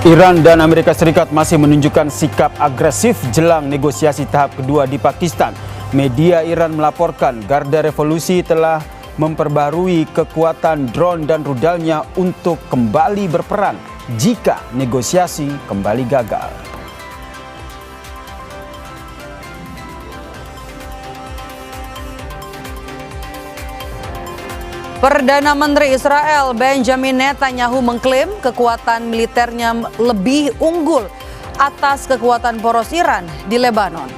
Iran dan Amerika Serikat masih menunjukkan sikap agresif jelang negosiasi tahap kedua di Pakistan. Media Iran melaporkan Garda Revolusi telah memperbarui kekuatan drone dan rudalnya untuk kembali berperang jika negosiasi kembali gagal. Perdana Menteri Israel Benjamin Netanyahu mengklaim kekuatan militernya lebih unggul atas kekuatan poros Iran di Lebanon.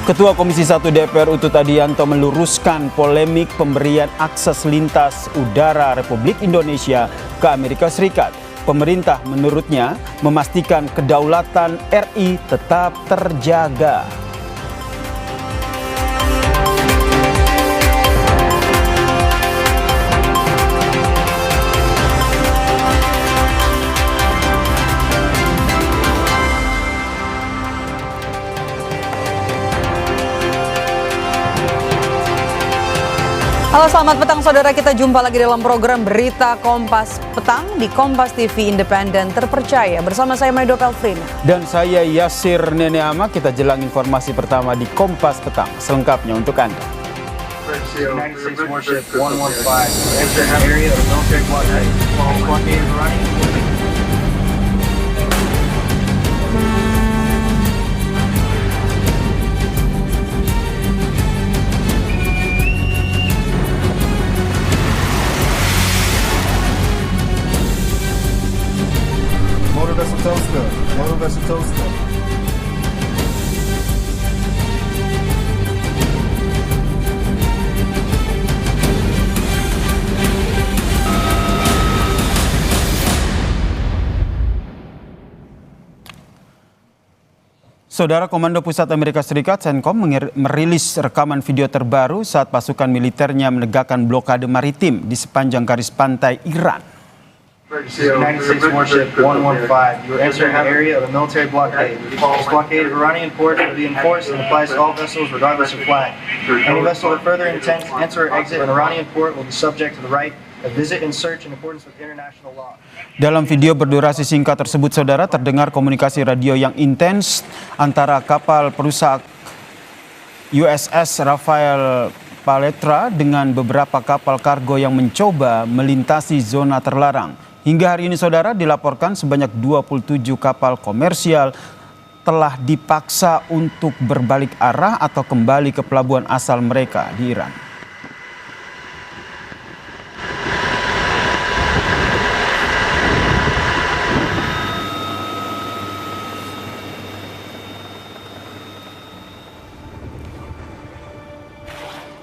Ketua Komisi 1 DPR Utut Adianto meluruskan polemik pemberian akses lintas udara Republik Indonesia ke Amerika Serikat. Pemerintah menurutnya memastikan kedaulatan RI tetap terjaga. Halo, selamat petang saudara, kita jumpa lagi dalam program Berita Kompas Petang di Kompas TV Independen Terpercaya. Bersama saya Maido Pelfrina. Dan saya Yasir Nene Ama, kita jelang informasi pertama di Kompas Petang. Selengkapnya untuk Anda. United States warship 115 entering an area of military blockade running. Motor vessel toaster. Saudara, Komando Pusat Amerika Serikat CENTCOM merilis rekaman video terbaru saat pasukan militernya menegakkan blokade maritim di sepanjang garis pantai Iran. United States warship 115. You are entering an area of a military blockade. This blockade of Iranian port will be enforced and applies to all vessels regardless of flag. Any vessel that further intends to enter or exit an Iranian port will be subject to the right of visit and search in accordance with international law. Dalam video berdurasi singkat tersebut, saudara, terdengar komunikasi radio yang intens antara kapal perusak USS Rafael Paletra dengan beberapa kapal kargo yang mencoba melintasi zona terlarang. Hingga hari ini, saudara, dilaporkan sebanyak 27 kapal komersial telah dipaksa untuk berbalik arah atau kembali ke pelabuhan asal mereka di Iran.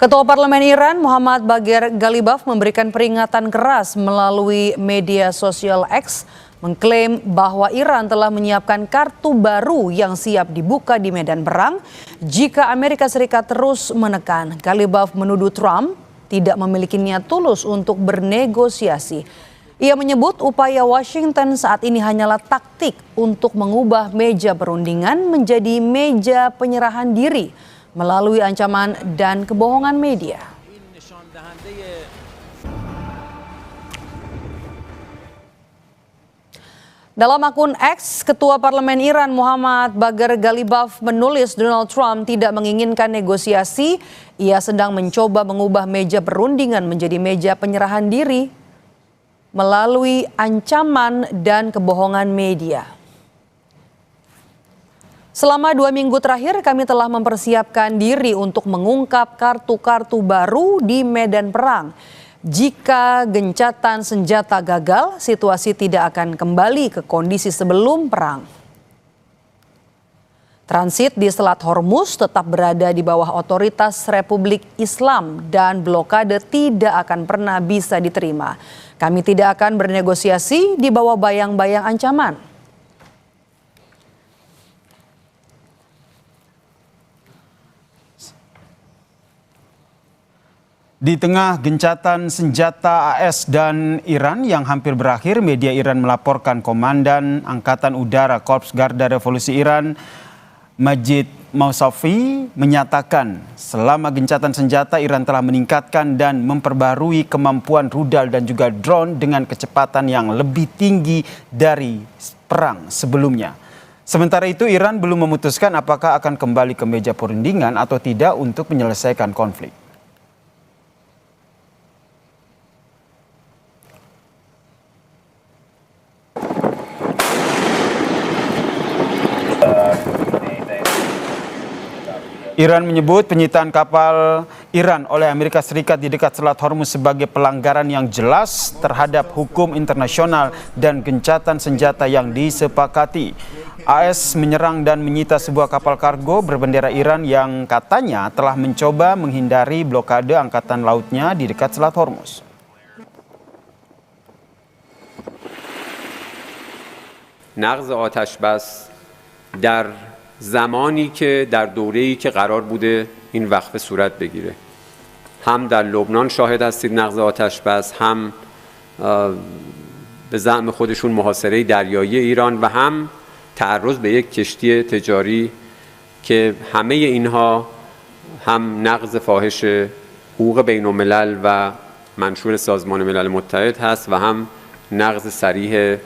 Ketua Parlemen Iran Muhammad Bagher Ghalibaf memberikan peringatan keras melalui media sosial X, mengklaim bahwa Iran telah menyiapkan kartu baru yang siap dibuka di medan perang jika Amerika Serikat terus menekan. Ghalibaf menuduh Trump tidak memiliki niat tulus untuk bernegosiasi. Ia menyebut upaya Washington saat ini hanyalah taktik untuk mengubah meja perundingan menjadi meja penyerahan diri melalui ancaman dan kebohongan media. Dalam akun X, Ketua Parlemen Iran Muhammad Bagher Ghalibaf menulis Donald Trump tidak menginginkan negosiasi. Ia sedang mencoba mengubah meja perundingan menjadi meja penyerahan diri melalui ancaman dan kebohongan media. Selama 2 minggu terakhir kami telah mempersiapkan diri untuk mengungkap kartu-kartu baru di medan perang. Jika gencatan senjata gagal, situasi tidak akan kembali ke kondisi sebelum perang. Transit di Selat Hormuz tetap berada di bawah otoritas Republik Islam dan blokade tidak akan pernah bisa diterima. Kami tidak akan bernegosiasi di bawah bayang-bayang ancaman. Di tengah gencatan senjata AS dan Iran yang hampir berakhir, media Iran melaporkan Komandan Angkatan Udara Korps Garda Revolusi Iran Majid Mausafi menyatakan selama gencatan senjata Iran telah meningkatkan dan memperbarui kemampuan rudal dan juga drone dengan kecepatan yang lebih tinggi dari perang sebelumnya. Sementara itu Iran belum memutuskan apakah akan kembali ke meja perundingan atau tidak untuk menyelesaikan konflik. Iran menyebut penyitaan kapal Iran oleh Amerika Serikat di dekat Selat Hormuz sebagai pelanggaran yang jelas terhadap hukum internasional dan gencatan senjata yang disepakati. AS menyerang dan menyita sebuah kapal kargo berbendera Iran yang katanya telah mencoba menghindari blokade angkatan lautnya di dekat Selat Hormuz. نقض آتش بس در زمانی که در دوره‌ای که قرار بوده این وقفه صورت بگیره هم در لبنان شاهد هستید نقض آتش بس هم به زعم خودشون محاصره دریایی ایران و هم تعرض به یک کشتی تجاری که همه اینها هم نقض فاحش حقوق بین الملل و منشور سازمان ملل متحد هست و هم نقض صریح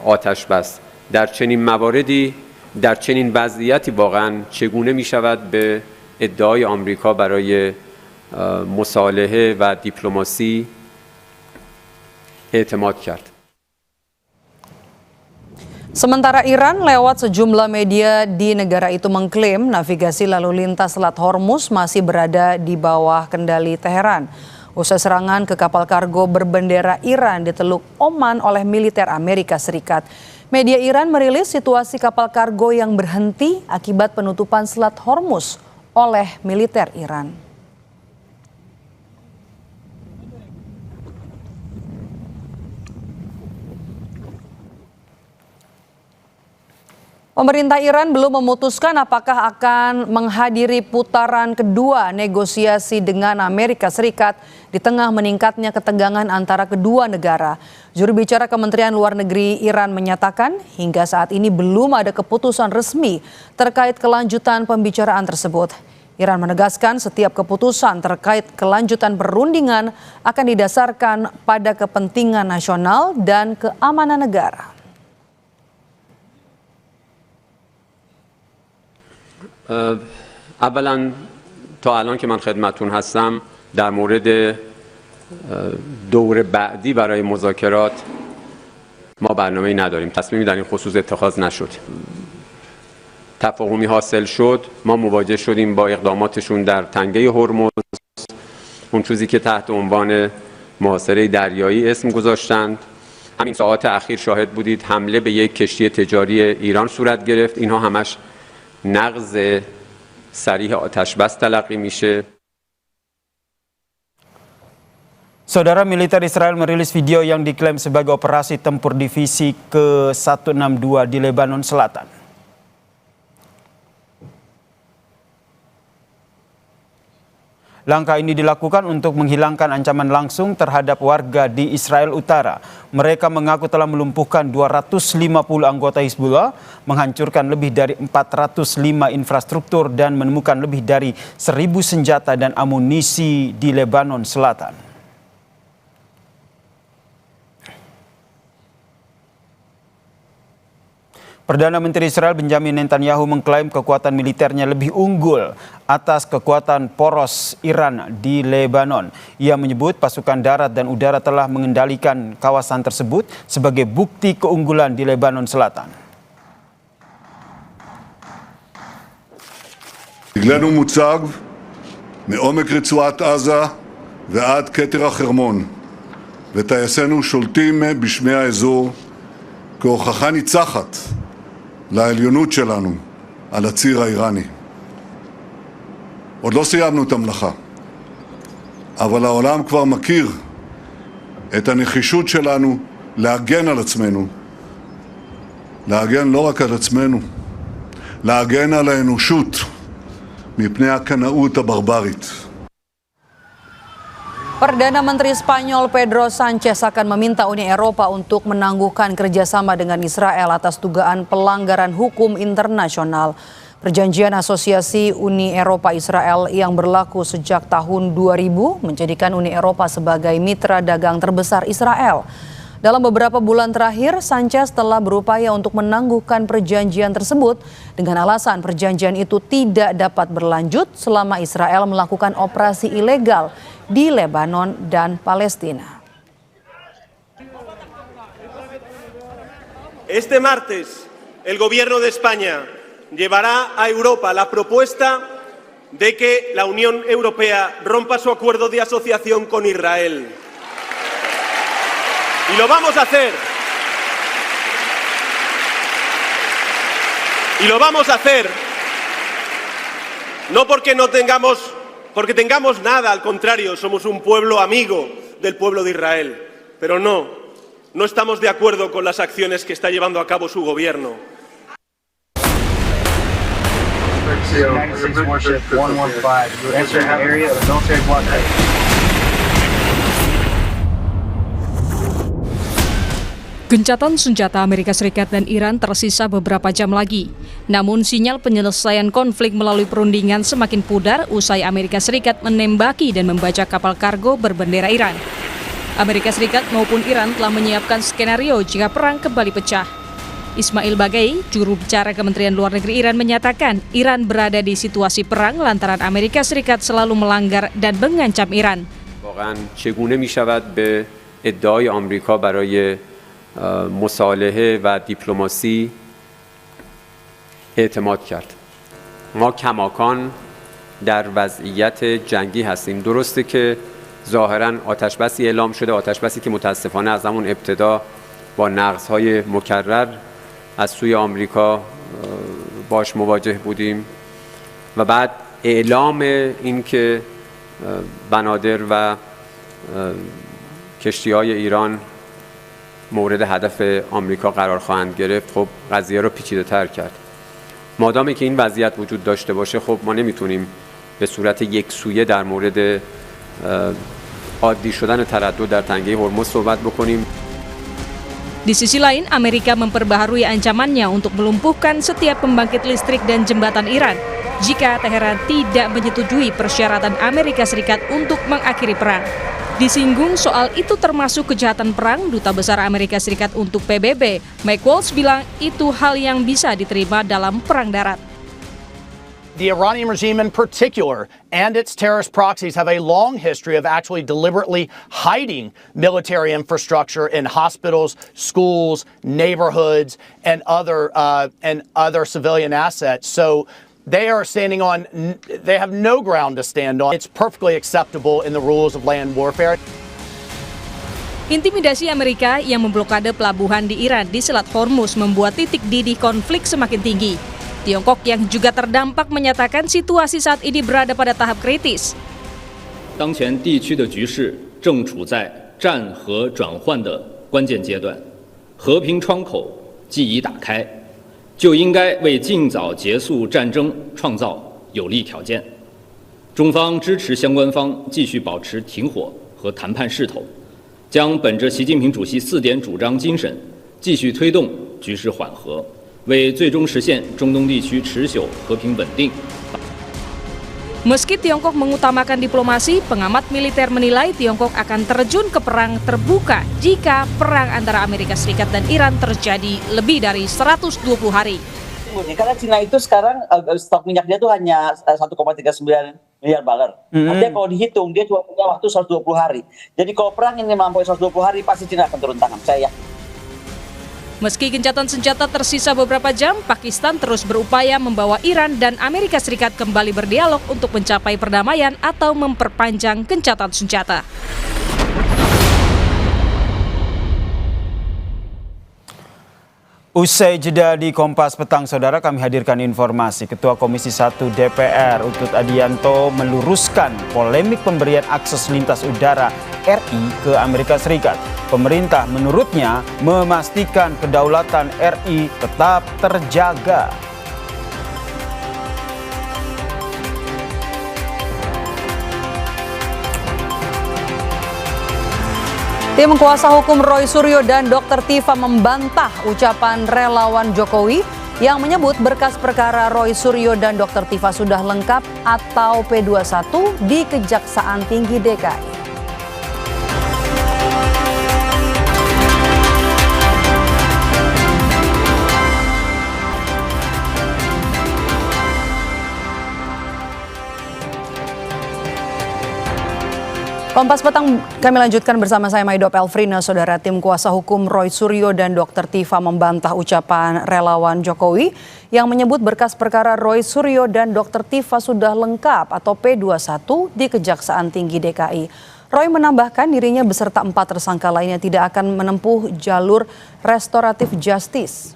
آتش بس. در چنین مواردی در چنین وضعیتی واقعا چگونه می شود به ادعای آمریکا برای مصالحه و دیپلماسی اعتماد کرد؟ Sementara Iran lewat sejumlah media di negara itu mengklaim navigasi lalu lintas Selat Hormuz masih berada di bawah kendali Teheran. Usai serangan ke kapal kargo berbendera Iran di Teluk Oman oleh militer Amerika Serikat. Media Iran merilis situasi kapal kargo yang berhenti akibat penutupan Selat Hormuz oleh militer Iran. Pemerintah Iran belum memutuskan apakah akan menghadiri putaran kedua negosiasi dengan Amerika Serikat di tengah meningkatnya ketegangan antara kedua negara. Juru bicara Kementerian Luar Negeri Iran menyatakan hingga saat ini belum ada keputusan resmi terkait kelanjutan pembicaraan tersebut. Iran menegaskan setiap keputusan terkait kelanjutan perundingan akan didasarkan pada kepentingan nasional dan keamanan negara. اولا تا الان که من خدمتون هستم در مورد دور بعدی برای مذاکرات ما برنامه‌ای نداریم. تصمیمی در این خصوص اتخاذ نشد. تفاهمی حاصل شد، ما مواجه شدیم با اقداماتشون در تنگه هرمز، اون چیزی که تحت عنوان محاصره دریایی اسم گذاشتند. همین ساعات اخیر شاهد بودید حمله به یک کشتی تجاری ایران صورت گرفت. اینها همش نقض صریح آتش بس تلقی میشه. Saudara, militer Israel merilis video yang diklaim sebagai operasi tempur divisi ke-162 di Lebanon Selatan. Langkah ini dilakukan untuk menghilangkan ancaman langsung terhadap warga di Israel Utara. Mereka mengaku telah melumpuhkan 250 anggota Hizbullah, menghancurkan lebih dari 405 infrastruktur dan menemukan lebih dari 1.000 senjata dan amunisi di Lebanon Selatan. Perdana Menteri Israel Benjamin Netanyahu mengklaim kekuatan militernya lebih unggul atas kekuatan poros Iran di Lebanon. Ia menyebut pasukan darat dan udara telah mengendalikan kawasan tersebut sebagai bukti keunggulan di Lebanon Selatan. דגלנו מוצב מעומק רצועת עזה ועד כתר החרמון, וטייסינו שולטים בשמי האזור כהוכחה ניצחת לעליונות שלנו על הציר האיראני. עוד לא סיימנו את המלאכה, אבל העולם כבר מכיר את הנחישות שלנו להגן על עצמנו, להגן לא רק על עצמנו, להגן על האנושות מפני הקנאות הברברית. Perdana Menteri Spanyol Pedro Sanchez akan meminta Uni Eropa untuk menangguhkan kerjasama dengan Israel atas dugaan pelanggaran hukum internasional. Perjanjian Asosiasi Uni Eropa Israel yang berlaku sejak tahun 2000 menjadikan Uni Eropa sebagai mitra dagang terbesar Israel. Dalam beberapa bulan terakhir, Sanchez telah berupaya untuk menangguhkan perjanjian tersebut dengan alasan perjanjian itu tidak dapat berlanjut selama Israel melakukan operasi ilegal di Lebanon dan Palestina. Este martes, el gobierno de España llevará a Europa la propuesta de que la Unión Europea rompa su acuerdo de asociación con Israel. Y lo vamos a hacer. Y lo vamos a hacer no porque tengamos nada, al contrario, somos un pueblo amigo del pueblo de Israel. Pero no estamos de acuerdo con las acciones que está llevando a cabo su gobierno. United States warship 115. You are entering the area of the military blockade. Gencatan senjata Amerika Serikat dan Iran tersisa beberapa jam lagi. Namun sinyal penyelesaian konflik melalui perundingan semakin pudar usai Amerika Serikat menembaki dan membajak kapal kargo berbendera Iran. Amerika Serikat maupun Iran telah menyiapkan skenario jika perang kembali pecah. Ismail Baghaei, juru bicara Kementerian Luar Negeri Iran, menyatakan Iran berada di situasi perang lantaran Amerika Serikat selalu melanggar dan mengancam Iran. واقعاً چگونه می‌شود به ادعای آمریکا برای مصالحه و دیپلماسی اعتماد کرد. ما کماکان در وضعیت جنگی هستیم. درسته که ظاهراً آتشبسی اعلام شده، آتشبسی که متاسفانه از همون ابتدا با نقض‌های مکرر از سوی آمریکا باش مواجه بودیم و بعد اعلام این که بنادر و کشتی‌های ایران مورد هدف آمریکا قرار خواهند گرفت، خب قضیه رو پیچیده‌تر کرد. مادامی که این وضعیت وجود داشته باشه، خب ما نمیتونیم به صورت یکسویه در مورد عادی شدن تردد در تنگه هرمز صحبت بکنیم. Di sisi lain, Amerika memperbaharui ancamannya untuk melumpuhkan setiap pembangkit listrik dan jembatan Iran jika Teheran tidak menyetujui persyaratan Amerika Serikat untuk mengakhiri perang. Disinggung soal itu termasuk kejahatan perang, Duta Besar Amerika Serikat untuk PBB, Mike Waltz, bilang itu hal yang bisa diterima dalam perang darat. The Iranian regime in particular and its terrorist proxies have a long history of actually deliberately hiding military infrastructure in hospitals, schools, neighborhoods, and other civilian assets. So they have no ground to stand on. It's perfectly acceptable in the rules of land warfare. Intimidasi Amerika yang memblokade pelabuhan di Iran di Selat Hormuz membuat titik didih konflik semakin tinggi. Tiongkok yang juga terdampak menyatakan situasi saat ini berada pada tahap kritis. 当前地区的局势正处在战和转换的关键阶段，和平窗口既已打开，就应该为尽早结束战争创造有利条件。中方支持相关方继续保持停火和谈判势头，将本着习近平主席4点主张精神，继续推动局势缓和。 为最终实现中东地区持久和平稳定。 Meski Tiongkok mengutamakan diplomasi, pengamat militer menilai Tiongkok akan terjun ke perang terbuka jika perang antara Amerika Serikat dan Iran terjadi lebih dari 120 hari. Karena Cina itu sekarang stok minyak dia tuh hanya 1,39 miliar barrel. Artinya kalau dihitung dia cuma punya waktu 120 hari. Jadi kalau perang ini melampaui 120 hari pasti Cina akan turun tangan, saya yakin. Meski gencatan senjata tersisa beberapa jam, Pakistan terus berupaya membawa Iran dan Amerika Serikat kembali berdialog untuk mencapai perdamaian atau memperpanjang gencatan senjata. Usai jeda di Kompas Petang, Saudara, kami hadirkan informasi. Ketua Komisi 1 DPR, Utut Adianto, meluruskan polemik pemberian akses lintas udara RI ke Amerika Serikat. Pemerintah menurutnya memastikan kedaulatan RI tetap terjaga. Tim kuasa hukum Roy Suryo dan Dr. Tifa membantah ucapan relawan Jokowi yang menyebut berkas perkara Roy Suryo dan Dr. Tifa sudah lengkap atau P21 di Kejaksaan Tinggi DKI. Kompas Petang kami lanjutkan bersama saya Maidop Elfrina. Saudara, tim kuasa hukum Roy Suryo dan Dr. Tifa membantah ucapan relawan Jokowi yang menyebut berkas perkara Roy Suryo dan Dr. Tifa sudah lengkap atau P21 di Kejaksaan Tinggi DKI. Roy menambahkan dirinya beserta 4 tersangka lainnya tidak akan menempuh jalur restoratif justice.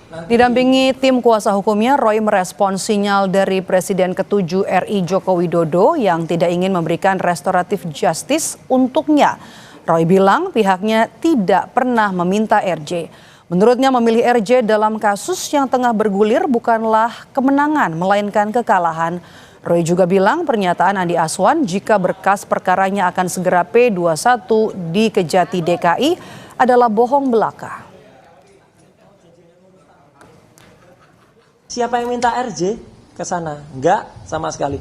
Didampingi tim kuasa hukumnya, Roy merespons sinyal dari Presiden ke-7 RI Joko Widodo yang tidak ingin memberikan restoratif justice untuknya. Roy bilang pihaknya tidak pernah meminta RJ. Menurutnya memilih RJ dalam kasus yang tengah bergulir bukanlah kemenangan, melainkan kekalahan. Roy juga bilang pernyataan Andi Aswan jika berkas perkaranya akan segera P21 di Kejati DKI adalah bohong belaka. Siapa yang minta RJ ke sana? Enggak, sama sekali.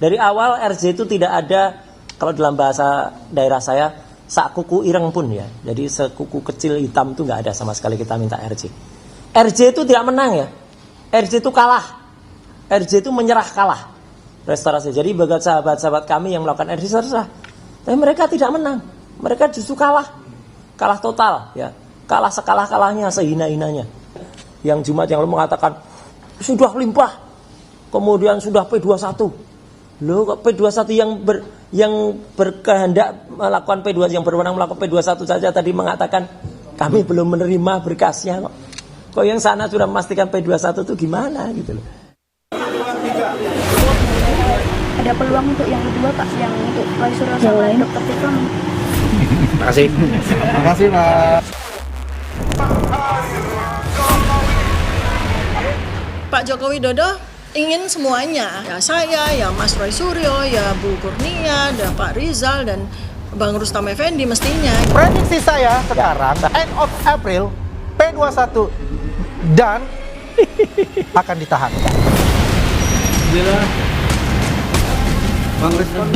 Dari awal RJ itu tidak ada, kalau dalam bahasa daerah saya, sak kuku ireng pun ya. Jadi sekuku kecil hitam itu enggak ada sama sekali kita minta RJ. RJ itu tidak menang ya. RJ itu kalah. RJ itu menyerah kalah. Restorasi. Jadi bagi sahabat-sahabat kami yang melakukan RJ terserah. Tapi mereka tidak menang. Mereka justru kalah. Kalah total ya. Kalah sekalah-kalahnya, sehina-hinanya. Yang Jumat yang lalu mengatakan sudah limpah, kemudian sudah P21. Loh, kok P21 yang berkehendak melakukan P2 yang berwenang melakukan P21 saja tadi mengatakan kami belum menerima berkasnya kok. Kok yang sana sudah memastikan P21 itu gimana gitu loh. Ada peluang untuk yang kedua Pak, yang untuk Roy Suryo sama Dr. Tifa. Terima kasih. Terima kasih Pak. Pak Joko Widodo ingin semuanya, ya saya, ya Mas Roy Suryo, ya Bu Kurnia, ada Pak Rizal, dan Bang Rustam Effendi mestinya. Prediksi saya sekarang, end of April, P21 dan akan ditahan.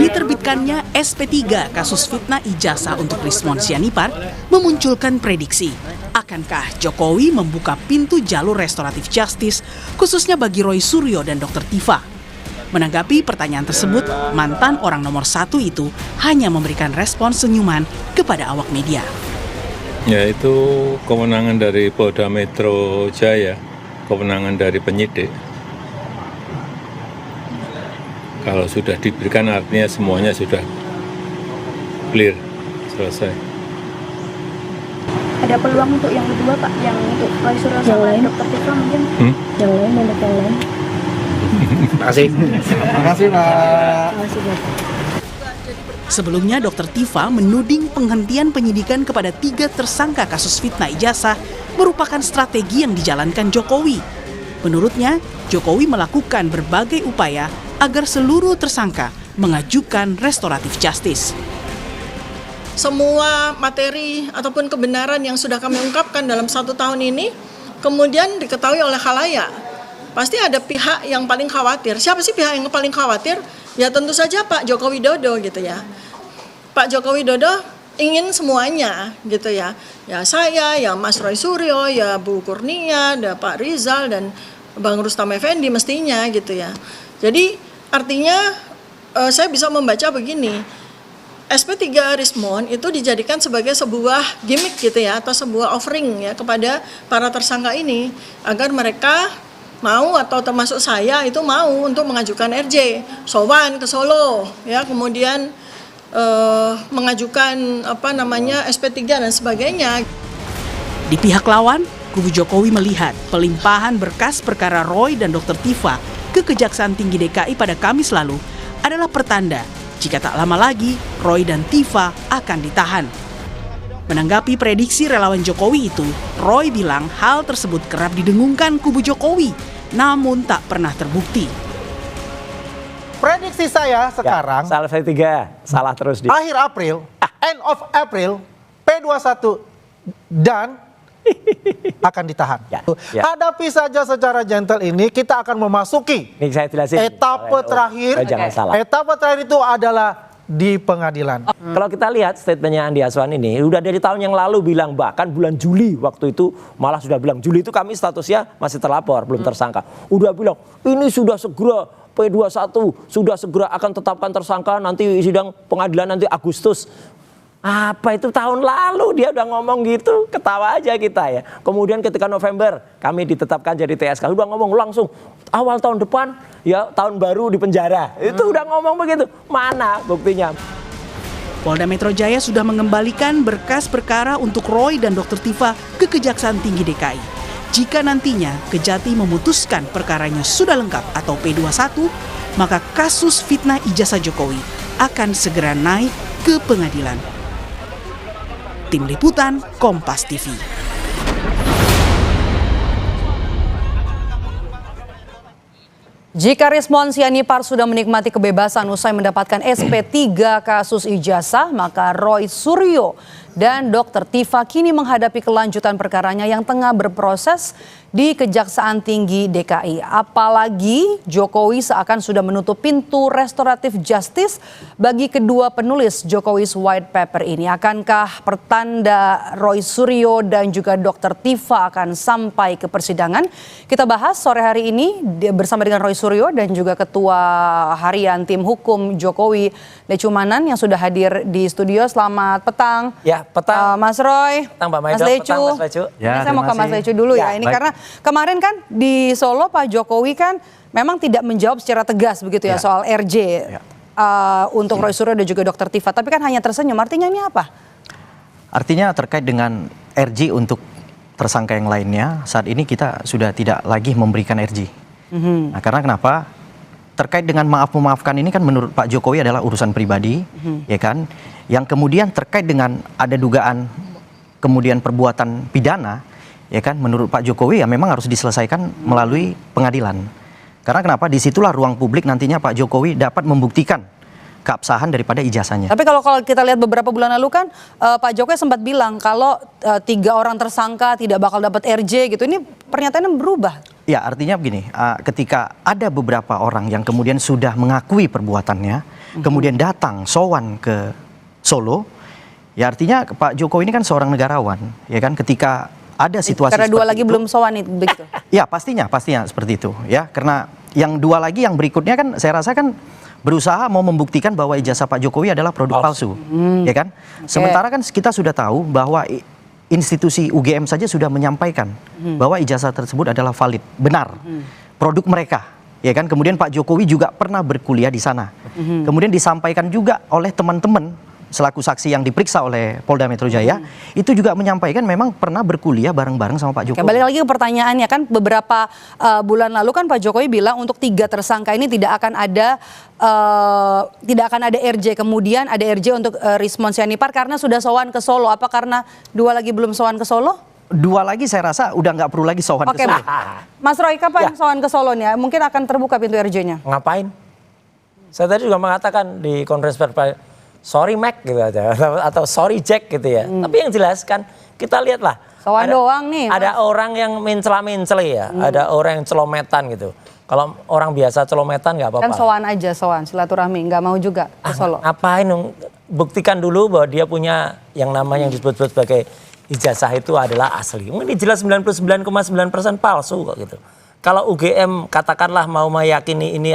Diterbitkannya SP3 kasus fitnah ijazah untuk Rismon Sianipar memunculkan prediksi. Akankah Jokowi membuka pintu jalur restoratif justice khususnya bagi Roy Suryo dan Dr. Tifa? Menanggapi pertanyaan tersebut, mantan orang nomor 1 itu hanya memberikan respons senyuman kepada awak media. Ya, itu kewenangan dari Polda Metro Jaya, kewenangan dari penyidik. Kalau sudah diberikan artinya semuanya sudah clear, selesai. Ada peluang untuk yang kedua Pak, yang untuk Roy Suryo sama Dr. Tifa mungkin? Yang lain, untuk yang lain. Terima kasih. Terima kasih Pak. Sebelumnya Dr. Tifa menuding penghentian penyidikan kepada 3 tersangka kasus fitnah ijazah merupakan strategi yang dijalankan Jokowi. Menurutnya, Jokowi melakukan berbagai upaya agar seluruh tersangka mengajukan restoratif justice. Semua materi ataupun kebenaran yang sudah kami ungkapkan dalam 1 tahun ini kemudian diketahui oleh khalayak. Pasti ada pihak yang paling khawatir. Siapa sih pihak yang paling khawatir? Ya tentu saja Pak Joko Widodo gitu ya. Pak Joko Widodo ingin semuanya gitu ya. Ya saya, ya Mas Roy Suryo, ya Bu Kurnia, ada Pak Rizal dan Bang Rustam Effendi mestinya gitu ya. Jadi artinya saya bisa membaca begini. SP3 Rismon itu dijadikan sebagai sebuah gimmick gitu ya, atau sebuah offering ya kepada para tersangka ini agar mereka mau, atau termasuk saya itu mau untuk mengajukan RJ, sowan ke Solo ya, kemudian mengajukan SP3 dan sebagainya. Di pihak lawan, kubu Jokowi melihat pelimpahan berkas perkara Roy dan Dr. Tifa ke Kejaksaan Tinggi DKI pada Kamis lalu adalah pertanda jika tak lama lagi Roy dan Tifa akan ditahan. Menanggapi prediksi relawan Jokowi itu, Roy bilang hal tersebut kerap didengungkan kubu Jokowi, namun tak pernah terbukti. Prediksi saya sekarang, salah saya 3, salah terus di akhir April, end of April, P21 dan akan ditahan. Hadapi saja secara gentle ini, kita akan memasuki Nih saya jelasin. etapa terakhir. Jangan salah. Etapa terakhir itu adalah di pengadilan. Kalau kita lihat statementnya Andi Aswan ini, udah dari tahun yang lalu bilang, bahkan bulan Juli waktu itu malah sudah bilang, Juli itu kami statusnya masih terlapor, belum tersangka. Udah bilang, ini sudah segera P21, sudah segera akan tetapkan tersangka, nanti sidang pengadilan nanti Agustus. Apa itu tahun lalu dia udah ngomong gitu, ketawa aja kita ya. Kemudian ketika November kami ditetapkan jadi TSK, udah ngomong langsung awal tahun depan ya tahun baru di penjara. Itu udah ngomong begitu. Mana buktinya? Polda Metro Jaya sudah mengembalikan berkas perkara untuk Roy dan Dr. Tifa ke Kejaksaan Tinggi DKI. Jika nantinya Kejati memutuskan perkaranya sudah lengkap atau P21, maka kasus fitnah ijazah Jokowi akan segera naik ke pengadilan. Tim Liputan Kompas TV. Jika Rismon Sianipar sudah menikmati kebebasan usai mendapatkan SP3 kasus ijazah, maka Roy Suryo dan Dr. Tifa kini menghadapi kelanjutan perkaranya yang tengah berproses di Kejaksaan Tinggi DKI. Apalagi Jokowi seakan sudah menutup pintu restoratif justice bagi kedua penulis Jokowi's White Paper ini. Akankah pertanda Roy Suryo dan juga Dr. Tifa akan sampai ke persidangan? Kita bahas sore hari ini bersama dengan Roy Suryo dan juga Ketua Harian Tim Hukum Jokowi, Decumanan, yang sudah hadir di studio. Selamat petang. Ya, petang. Mas Roy, petang, Mbak Mas Maido, Decu. petang, Mas Decu. Ya, saya mau ke Mas Decu dulu ya. Ini baik. Karena kemarin kan di Solo Pak Jokowi kan memang tidak menjawab secara tegas begitu ya soal RJ untuk Roy Suryo dan juga Dr. Tifa. Tapi kan hanya tersenyum. Artinya ini apa? Artinya terkait dengan RJ untuk tersangka yang lainnya, saat ini kita sudah tidak lagi memberikan RJ. Nah, karena kenapa? Terkait dengan maaf-memaafkan ini kan menurut Pak Jokowi adalah urusan pribadi, ya kan? Yang kemudian terkait dengan ada dugaan kemudian perbuatan pidana, ya kan? Menurut Pak Jokowi ya memang harus diselesaikan melalui pengadilan. Karena kenapa? Disitulah ruang publik nantinya Pak Jokowi dapat membuktikan keabsahan daripada ijazahnya. Tapi kalau kita lihat beberapa bulan lalu kan Pak Jokowi sempat bilang kalau 3 orang tersangka tidak bakal dapat RJ gitu. Ini pernyataannya berubah. Ya, artinya begini, ketika ada beberapa orang yang kemudian sudah mengakui perbuatannya, kemudian datang sowan ke Solo, ya artinya Pak Jokowi ini kan seorang negarawan, ya kan, ketika ada situasi karena 2 lagi itu, belum sowan itu begitu. Ya, pastinya seperti itu, ya, karena yang 2 lagi yang berikutnya kan saya rasa kan berusaha mau membuktikan bahwa ijazah Pak Jokowi adalah produk palsu, ya kan. Sementara kan kita sudah tahu bahwa institusi UGM saja sudah menyampaikan bahwa ijazah tersebut adalah valid, benar, produk mereka, ya kan. Kemudian Pak Jokowi juga pernah berkuliah di sana. Kemudian disampaikan juga oleh teman-teman selaku saksi yang diperiksa oleh Polda Metro Jaya, itu juga menyampaikan memang pernah berkuliah bareng-bareng sama Pak Jokowi. Oke, balik lagi ke pertanyaannya, kan beberapa bulan lalu kan Pak Jokowi bilang untuk 3 tersangka ini tidak akan ada RJ, kemudian ada RJ untuk Rismon Sianipar karena sudah sowan ke Solo. Apa karena 2 lagi belum sowan ke Solo? 2 lagi saya rasa udah nggak perlu lagi sowan ke Solo. Mas Roy, kapan sowan ke Solo nih? Mungkin akan terbuka pintu RJ-nya. Ngapain? Saya tadi juga mengatakan di konferensi pers, sorry Mac gitu aja, atau sorry Jack gitu ya. Tapi yang jelas kan kita lihatlah. Sowan doang nih. Ada orang yang mencela-mencela ya, ada orang yang celometan gitu. Kalau orang biasa celometan nggak apa-apa. Kan sowan aja, sowan silaturahmi, nggak mau juga ke Solo. Ngapain? Buktikan dulu bahwa dia punya yang namanya yang disebut sebagai ijazah itu adalah asli. Ini jelas 99,9% palsu kok gitu. Kalau UGM katakanlah mau meyakini ini,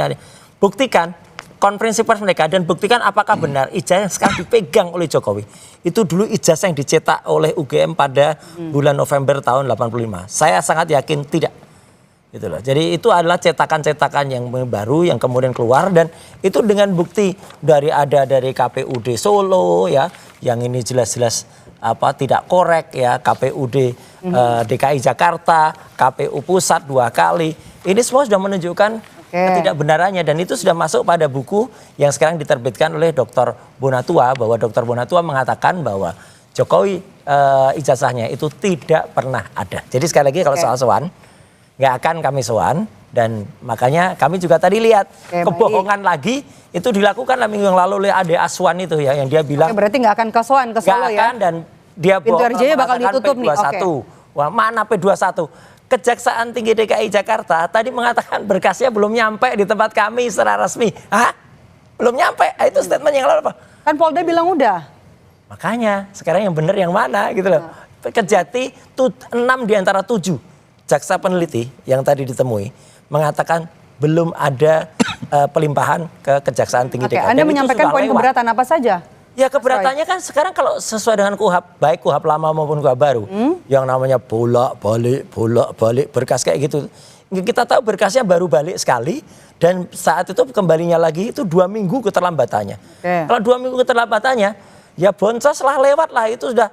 buktikan konferensi pers mereka dan buktikan apakah benar ijazah yang sekarang dipegang oleh Jokowi itu dulu ijazah yang dicetak oleh UGM pada bulan November tahun 85. Saya sangat yakin tidak. Gitu loh. Jadi itu adalah cetakan-cetakan yang baru yang kemudian keluar dan itu dengan bukti dari KPUD Solo ya, yang ini jelas-jelas tidak korek ya, KPUD DKI Jakarta, KPU Pusat 2 kali. Ini semua sudah menunjukkan ketidakbenarannya dan itu sudah masuk pada buku yang sekarang diterbitkan oleh Dr. Bonatua, bahwa Dr. Bonatua mengatakan bahwa Jokowi ijazahnya itu tidak pernah ada. Jadi sekali lagi kalau soal sowan nggak akan kami sowan dan makanya kami juga tadi lihat kebohongan lagi itu dilakukan minggu yang lalu oleh Ade Aswan itu ya, yang dia bilang berarti nggak akan ke sowan ke Solo ya. Dan dia pintu RJ bakal ditutup nih. Wah, mana P21? Kejaksaan Tinggi DKI Jakarta tadi mengatakan berkasnya belum nyampe di tempat kami secara resmi. Hah? Belum nyampe? Itu statement yang lalu apa? Kan Polda bilang udah. Makanya sekarang yang benar yang mana gitu loh. Kejati 6 di antara 7 jaksa peneliti yang tadi ditemui mengatakan belum ada pelimpahan ke Kejaksaan Tinggi DKI. Anda menyampaikan poin keberatan apa saja? Ya keberatannya kan sekarang kalau sesuai dengan KUHAP, baik KUHAP lama maupun KUHAP baru, yang namanya bolak-balik berkas kayak gitu. Kita tahu berkasnya baru balik sekali dan saat itu kembalinya lagi itu 2 minggu keterlambatannya. Kalau 2 minggu keterlambatannya, ya boncos lah, lewat lah, itu sudah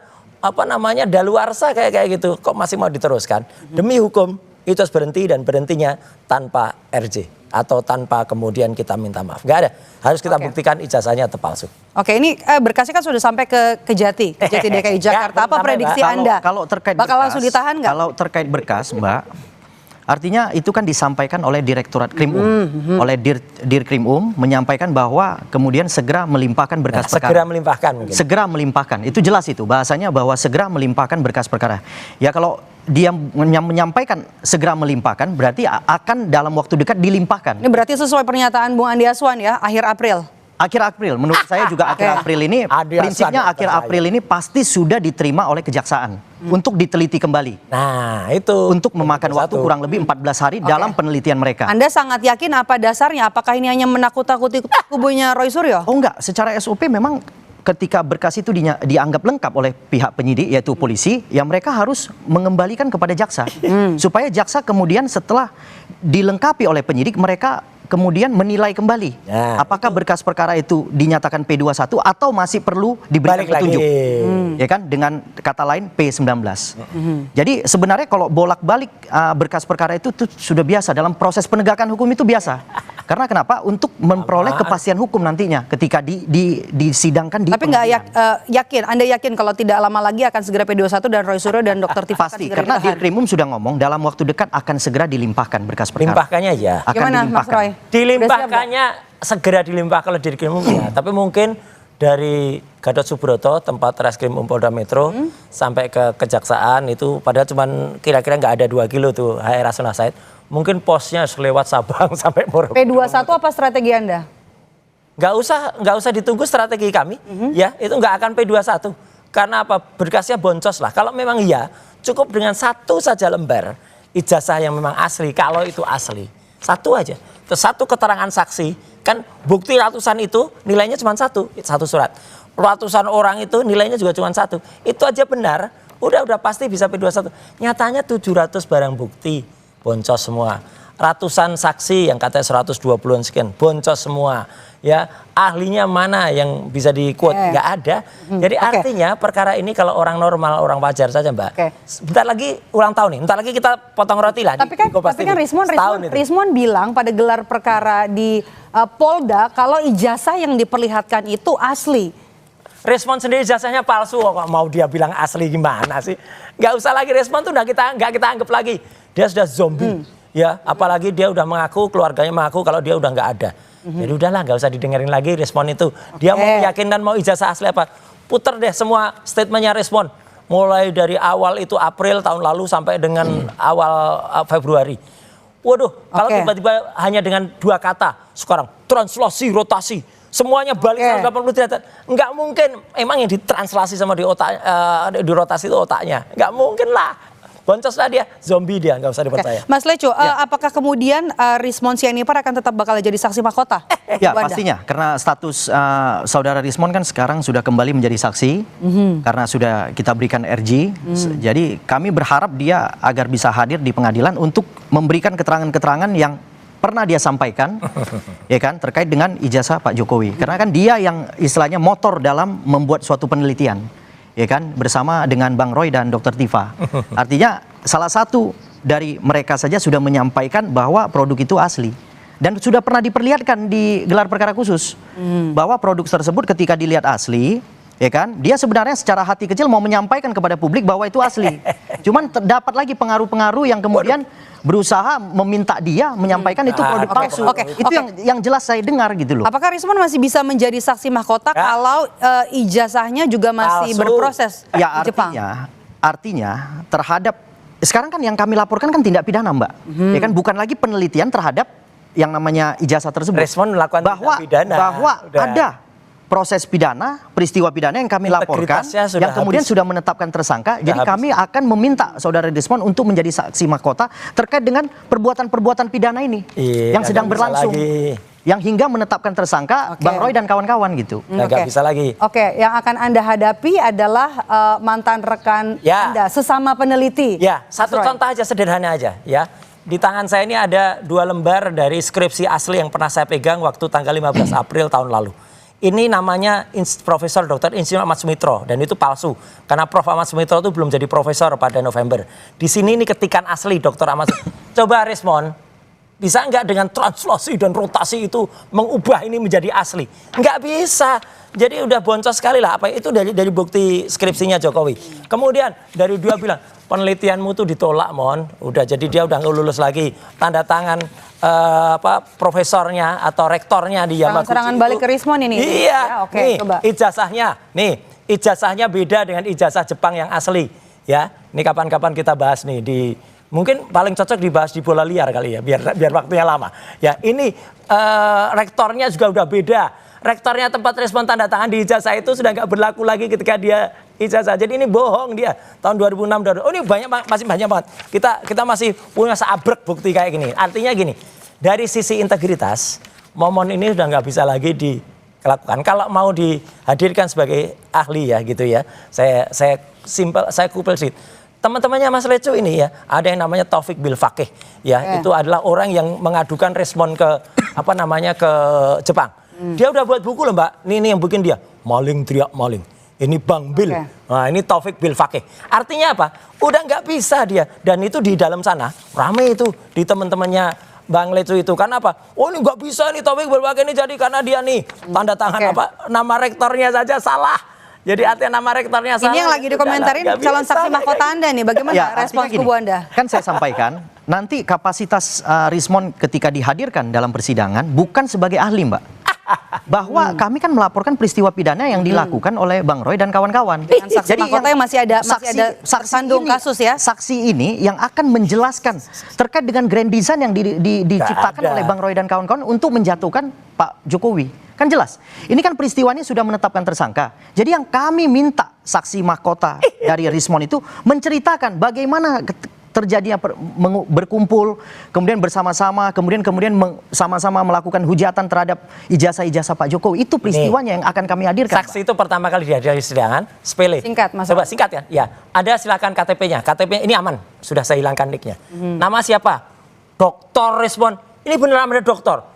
daluarsa kayak gitu. Kok masih mau diteruskan? Demi hukum itu harus berhenti dan berhentinya tanpa RJ. Atau tanpa kemudian kita minta maaf. Nggak ada. Harus kita buktikan ijazahnya atau palsu. Oke, ini berkasnya kan sudah sampai ke Kejati DKI Jakarta. Apa prediksi Anda? Kalau terkait bakal berkas, langsung ditahan nggak? Kalau terkait berkas, Mbak, artinya itu kan disampaikan oleh Direktorat Krim oleh Dirkrim menyampaikan bahwa kemudian segera melimpahkan berkas perkara. Segera melimpahkan mungkin. Segera melimpahkan. Itu jelas itu bahasanya bahwa segera melimpahkan berkas perkara. Ya kalau dia menyampaikan segera melimpahkan berarti akan dalam waktu dekat dilimpahkan. Ini berarti sesuai pernyataan Bung Andi Aswan ya, akhir April. Akhir April, menurut saya juga akhir April ini, prinsipnya akhir April ini pasti sudah diterima oleh kejaksaan untuk diteliti kembali. Nah itu. Untuk memakan waktu kurang lebih 14 hari dalam penelitian mereka. Anda sangat yakin apa dasarnya? Apakah ini hanya menakut-nakuti kubunya Roy Suryo? Oh enggak, secara SOP memang ketika berkas itu dianggap lengkap oleh pihak penyidik yaitu polisi, ya mereka harus mengembalikan kepada jaksa. Supaya jaksa kemudian setelah dilengkapi oleh penyidik mereka kemudian menilai kembali apakah berkas perkara itu dinyatakan P21 atau masih perlu diberikan petunjuk. Ya kan, dengan kata lain P19. Jadi sebenarnya kalau bolak-balik berkas perkara itu sudah biasa dalam proses penegakan hukum, itu biasa. Karena kenapa? Untuk memperoleh kepastian hukum nantinya ketika disidangkan di. Tapi nggak yakin, Anda yakin kalau tidak lama lagi akan segera P21 dan Roy Suryo dan Dr. Tifa pasti, karena Dirkrim sudah ngomong dalam waktu dekat akan segera dilimpahkan berkas perkara. Limpahkannya ya. Akan gimana dilimpahkan. Mas Roy? Dilimpahkannya segera dilimpahkan oleh Dirkrim ya. Tapi mungkin dari Gatot Subroto tempat Reskrim Polda Metro sampai ke kejaksaan itu padahal cuman kira-kira nggak ada 2 kilo tuh HR Rasuna Said. Mungkin posnya lewat Sabang sampai Morogo. P21 apa strategi Anda? Nggak usah ditunggu strategi kami, ya itu nggak akan P21. Karena apa? Berkasnya boncos lah. Kalau memang iya, cukup dengan 1 saja lembar ijazah yang memang asli. Kalau itu asli, 1 aja. Terus 1 keterangan saksi, kan bukti ratusan itu nilainya cuma 1 surat. Ratusan orang itu nilainya juga cuma 1. Itu aja benar, udah pasti bisa P21. Nyatanya 700 barang bukti boncos semua. Ratusan saksi yang katanya 120-an sekian boncos semua. Ya, ahlinya mana yang bisa di-quote? Nggak ada. Jadi artinya perkara ini kalau orang normal, orang wajar saja, Mbak. Bentar lagi ulang tahun nih. Bentar lagi kita potong roti lah. Tapi kan Rismon bilang pada gelar perkara di Polda kalau ijazah yang diperlihatkan itu asli. Respon sendiri ijazahnya palsu, kok mau dia bilang asli gimana sih? Nggak usah lagi respon tuh nggak kita anggap lagi. Dia sudah zombie, ya. Apalagi dia udah mengaku, keluarganya mengaku kalau dia udah nggak ada. Jadi udahlah, nggak usah didengerin lagi respon itu. Dia mau meyakinkan mau ijazah asli apa? Puter deh semua statementnya Respon. Mulai dari awal itu April tahun lalu sampai dengan awal Februari. Waduh, kalau tiba-tiba hanya dengan 2 kata sekarang translasi rotasi. Semuanya balik 180 derajat. Nggak mungkin. Emang yang ditranslasi sama di otak, di rotasi itu otaknya. Nggak mungkin lah. Boncos lah dia, zombie dia, nggak usah dipercaya. Mas Leco, apakah kemudian Rismon Sianipar akan tetap bakal jadi saksi mahkota? Ya pastinya, karena status saudara Rismon kan sekarang sudah kembali menjadi saksi, karena sudah kita berikan RG. Jadi kami berharap dia agar bisa hadir di pengadilan untuk memberikan keterangan-keterangan yang pernah dia sampaikan, ya kan, terkait dengan ijazah Pak Jokowi. Karena kan dia yang istilahnya motor dalam membuat suatu penelitian, ya kan, bersama dengan Bang Roy dan Dr. Tifa. Artinya salah satu dari mereka saja sudah menyampaikan bahwa produk itu asli. Dan sudah pernah diperlihatkan di gelar perkara khusus, bahwa produk tersebut ketika dilihat asli, ya kan, dia sebenarnya secara hati kecil mau menyampaikan kepada publik bahwa itu asli. Cuman terdapat lagi pengaruh-pengaruh yang kemudian berusaha meminta dia menyampaikan itu produk palsu. Itu yang jelas saya dengar gitu loh. Apakah Rismon masih bisa menjadi saksi mahkota kalau ijazahnya juga masih berproses ya, di Jepang? Artinya terhadap sekarang kan yang kami laporkan kan tindak pidana, Mbak. Ya kan, bukan lagi penelitian terhadap yang namanya ijazah tersebut. Respon melakukan tindak pidana. Bahwa ada proses pidana, peristiwa pidana yang kami laporkan, yang kemudian sudah menetapkan tersangka. Jadi kami akan meminta saudara Desmond untuk menjadi saksi mahkota terkait dengan perbuatan-perbuatan pidana ini yang sedang berlangsung. Yang hingga menetapkan tersangka Bang Roy dan kawan-kawan gitu. Nggak bisa lagi. Oke, yang akan Anda hadapi adalah mantan rekan Anda, sesama peneliti. Ya, satu contoh aja, sederhana aja ya. Di tangan saya ini ada 2 lembar dari skripsi asli yang pernah saya pegang waktu tanggal 15 April tahun lalu. Ini namanya Profesor Dr. Insinyur Ahmad Sumitro dan itu palsu karena Prof. Ahmad Sumitro itu belum jadi profesor pada November. Di sini ini ketikan asli Dr. Ahmad Sumitro. Coba respon, bisa nggak dengan translasi dan rotasi itu mengubah ini menjadi asli? Nggak bisa. Jadi udah boncos sekali lah. Apa itu dari bukti skripsinya Jokowi. Kemudian dari 2 bilang penelitianmu tuh ditolak, Mon. Udah, jadi dia udah nggak lulus lagi. Tanda tangan profesornya atau rektornya di Yamaguchi. Serangan balik ke Rismon ini. Iya. Ya, oke, nih, coba. Ijazahnya beda dengan ijazah Jepang yang asli. Ya, ini kapan-kapan kita bahas nih di. Mungkin paling cocok dibahas di bola liar kali ya, biar waktunya lama. Ya, ini rektornya juga udah beda. Rektornya tempat respon tanda tangan di ijazah itu sudah nggak berlaku lagi ketika dia ijazah. Jadi ini bohong dia. Tahun 2006. Oh, ini masih banyak banget. Kita masih punya seabrek bukti kayak gini. Artinya gini, dari sisi integritas, momon ini sudah nggak bisa lagi dilakukan. Kalau mau dihadirkan sebagai ahli ya gitu ya. Saya kupil sih. Teman-temannya Mas Lecu ini ya, ada yang namanya Taufik Bilfakih ya. Itu adalah orang yang mengadukan respon ke ke Jepang. Dia udah buat buku loh, Mbak. Ini yang bikin dia maling teriak maling. Ini Bang Bil. Nah, ini Taufik Bilfakih. Artinya apa? Udah nggak bisa dia. Dan itu di dalam sana rame itu di teman-temannya Bang Lecu itu. Karena apa? Oh, ini nggak bisa nih Taufik Bilfakih ini jadi karena dia nih tanda tangan nama rektornya saja salah. Jadi artinya nama rektornya salah. Ini yang lagi dikomentarin calon saksi mahkota Anda nih. Bagaimana respons kubu Anda? Kan saya sampaikan, nanti kapasitas Rismon ketika dihadirkan dalam persidangan bukan sebagai ahli, Mbak. Bahwa kami kan melaporkan peristiwa pidana yang dilakukan oleh Bang Roy dan kawan-kawan. Dengan saksi mahkota yang masih ada tersandung kasus ya. Saksi ini yang akan menjelaskan terkait dengan grand design yang diciptakan oleh Bang Roy dan kawan-kawan untuk menjatuhkan Pak Jokowi. Kan jelas. Ini kan peristiwanya sudah menetapkan tersangka. Jadi yang kami minta saksi mahkota dari Rismon itu menceritakan bagaimana terjadinya berkumpul, kemudian bersama-sama, kemudian sama-sama melakukan hujatan terhadap ijazah-ijazah Pak Jokowi. Itu peristiwanya yang akan kami hadirkan. Saksi itu pertama kali dihadiri persidangan, sepele. Singkat, Mas. Coba singkat ya. Ya, ada silakan KTP-nya. KTP ini aman, sudah saya hilangkan nicknya. Nama siapa? Doktor Respon. Ini beneran ada doktor.